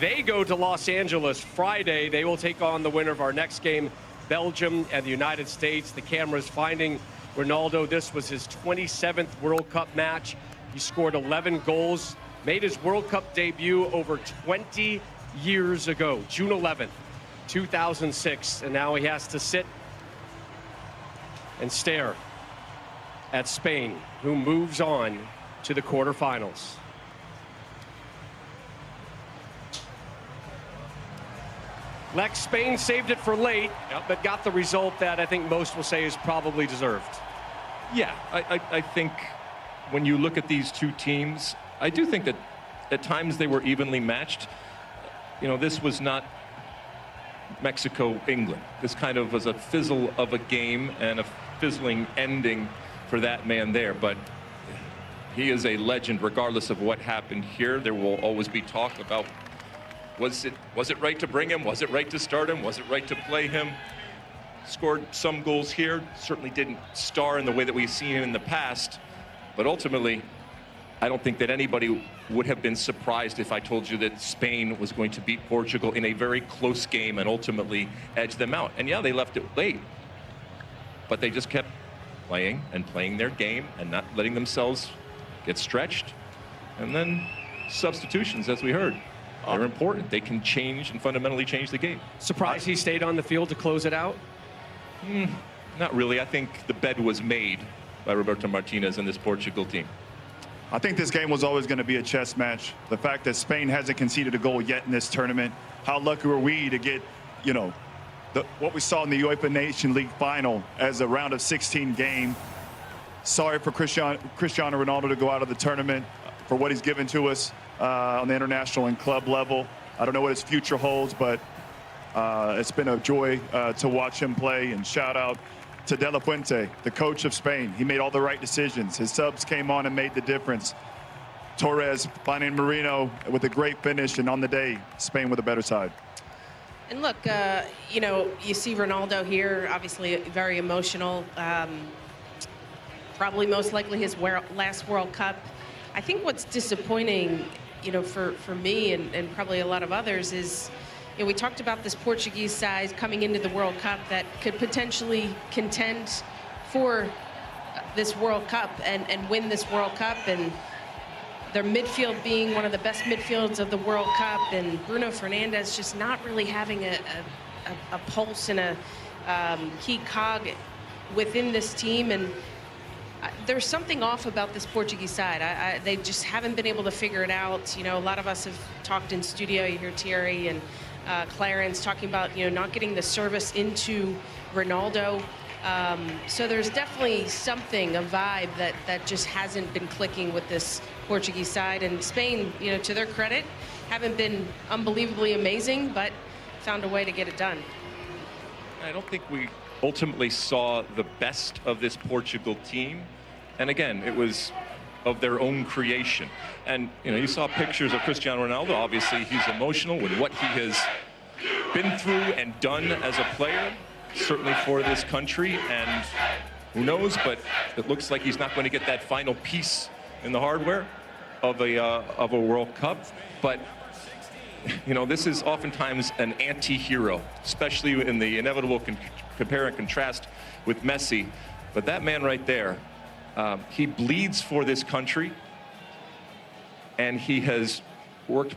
They go to Los Angeles Friday. They will take on the winner of our next game, Belgium and the United States. The cameras finding Ronaldo. This was his 27th World Cup match. He scored 11 goals, made his World Cup debut over 20 years ago, June 11th, 2006. And now he has to sit and stare at Spain, who moves on to the quarterfinals. Lex, Spain saved it for late, but got the result that I think most will say is probably deserved. Yeah, I think when you look at these two teams, I do think that at times they were evenly matched. You know, this was not Mexico-England. This kind of was a fizzle of a game and a fizzling ending for that man there. But he is a legend regardless of what happened here. There will always be talk about was it right to bring him? Was it right to start him? Was it right to play him? Scored some goals here. Certainly didn't star in the way that we've seen him in the past. But ultimately, I don't think that anybody would have been surprised if I told you that Spain was going to beat Portugal in a very close game and ultimately edge them out. And yeah, they left it late, but they just kept playing and playing their game and not letting themselves get stretched. And then substitutions, as we heard, are important. They can change and fundamentally change the game. Surprised he stayed on the field to close it out? Not really. I think the bed was made by Roberto Martinez and this Portugal team. I think this game was always going to be a chess match. The fact that Spain hasn't conceded a goal yet in this tournament, how lucky were we to get, you know, what we saw in the UEFA Nation League final as a round of 16 game. Sorry for Cristiano Ronaldo to go out of the tournament for what he's given to us on the international and club level. I don't know what his future holds, but it's been a joy to watch him play. And shout out to De La Fuente, the coach of Spain. He made all the right decisions. His subs came on and made the difference. Torres finding Marino with a great finish, and on the day, Spain with a better side. And look, you know, you see Ronaldo here, obviously very emotional. Probably most likely his last World Cup. I think what's disappointing, you know, for me and probably a lot of others is, you know, we talked about this Portuguese side coming into the World Cup that could potentially contend for this World Cup and win this World Cup, and their midfield being one of the best midfields of the World Cup, and Bruno Fernandes just not really having a pulse and a key cog within this team. And there's something off about this Portuguese side. They just haven't been able to figure it out. You know, a lot of us have talked in studio. You hear Thierry and Clarence talking about, you know, not getting the service into Ronaldo. So there's definitely something, a vibe that just hasn't been clicking with this Portuguese side. And Spain, you know, to their credit, haven't been unbelievably amazing, but found a way to get it done. I don't think we ultimately saw the best of this Portugal team. And again, it was of their own creation. And, you know, you saw pictures of Cristiano Ronaldo. Obviously, he's emotional with what he has been through and done as a player, certainly for this country. And who knows, but it looks like he's not going to get that final piece in the hardware of a World Cup. But, you know, this is oftentimes an anti-hero, especially in the inevitable compare and contrast with Messi. But that man right there, he bleeds for this country, and he has worked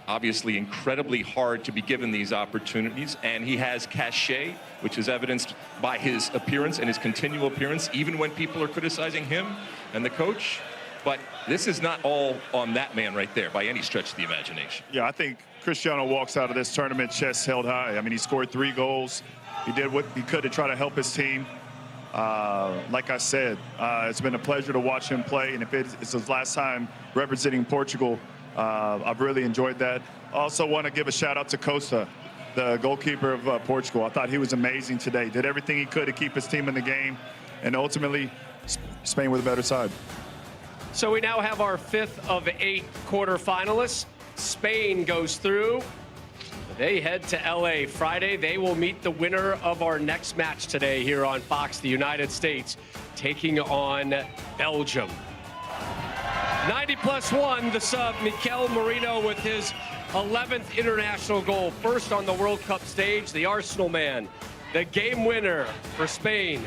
obviously incredibly hard to be given these opportunities, and he has cachet, which is evidenced by his appearance and his continual appearance, even when people are criticizing him and the coach. But this is not all on that man right there by any stretch of the imagination. Yeah, I think Cristiano walks out of this tournament chest held high. I mean, he scored 3 goals. He did what he could to try to help his team. Like I said, it's been a pleasure to watch him play, and if it's his last time representing Portugal, I've really enjoyed that. I also want to give a shout out to Costa, the goalkeeper of Portugal. I thought he was amazing today. Did everything he could to keep his team in the game, and ultimately, Spain were the better side. So we now have our 5th of 8 quarterfinalists. Spain goes through. They head to LA Friday. They will meet the winner of our next match today here on Fox, the United States, taking on Belgium. 90+1, the sub, Mikel Merino with his 11th international goal. First on the World Cup stage, the Arsenal man, the game winner for Spain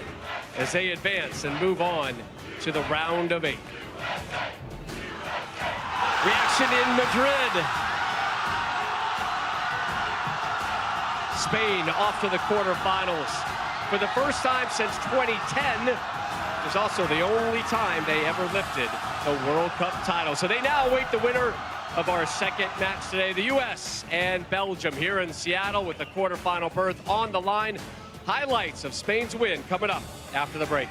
as they advance and move on to the round of 8. Reaction in Madrid. Spain off to the quarterfinals. For the first time since 2010, it was also the only time they ever lifted the World Cup title. So they now await the winner of our second match today, the U.S. and Belgium here in Seattle with the quarterfinal berth on the line. Highlights of Spain's win coming up after the break.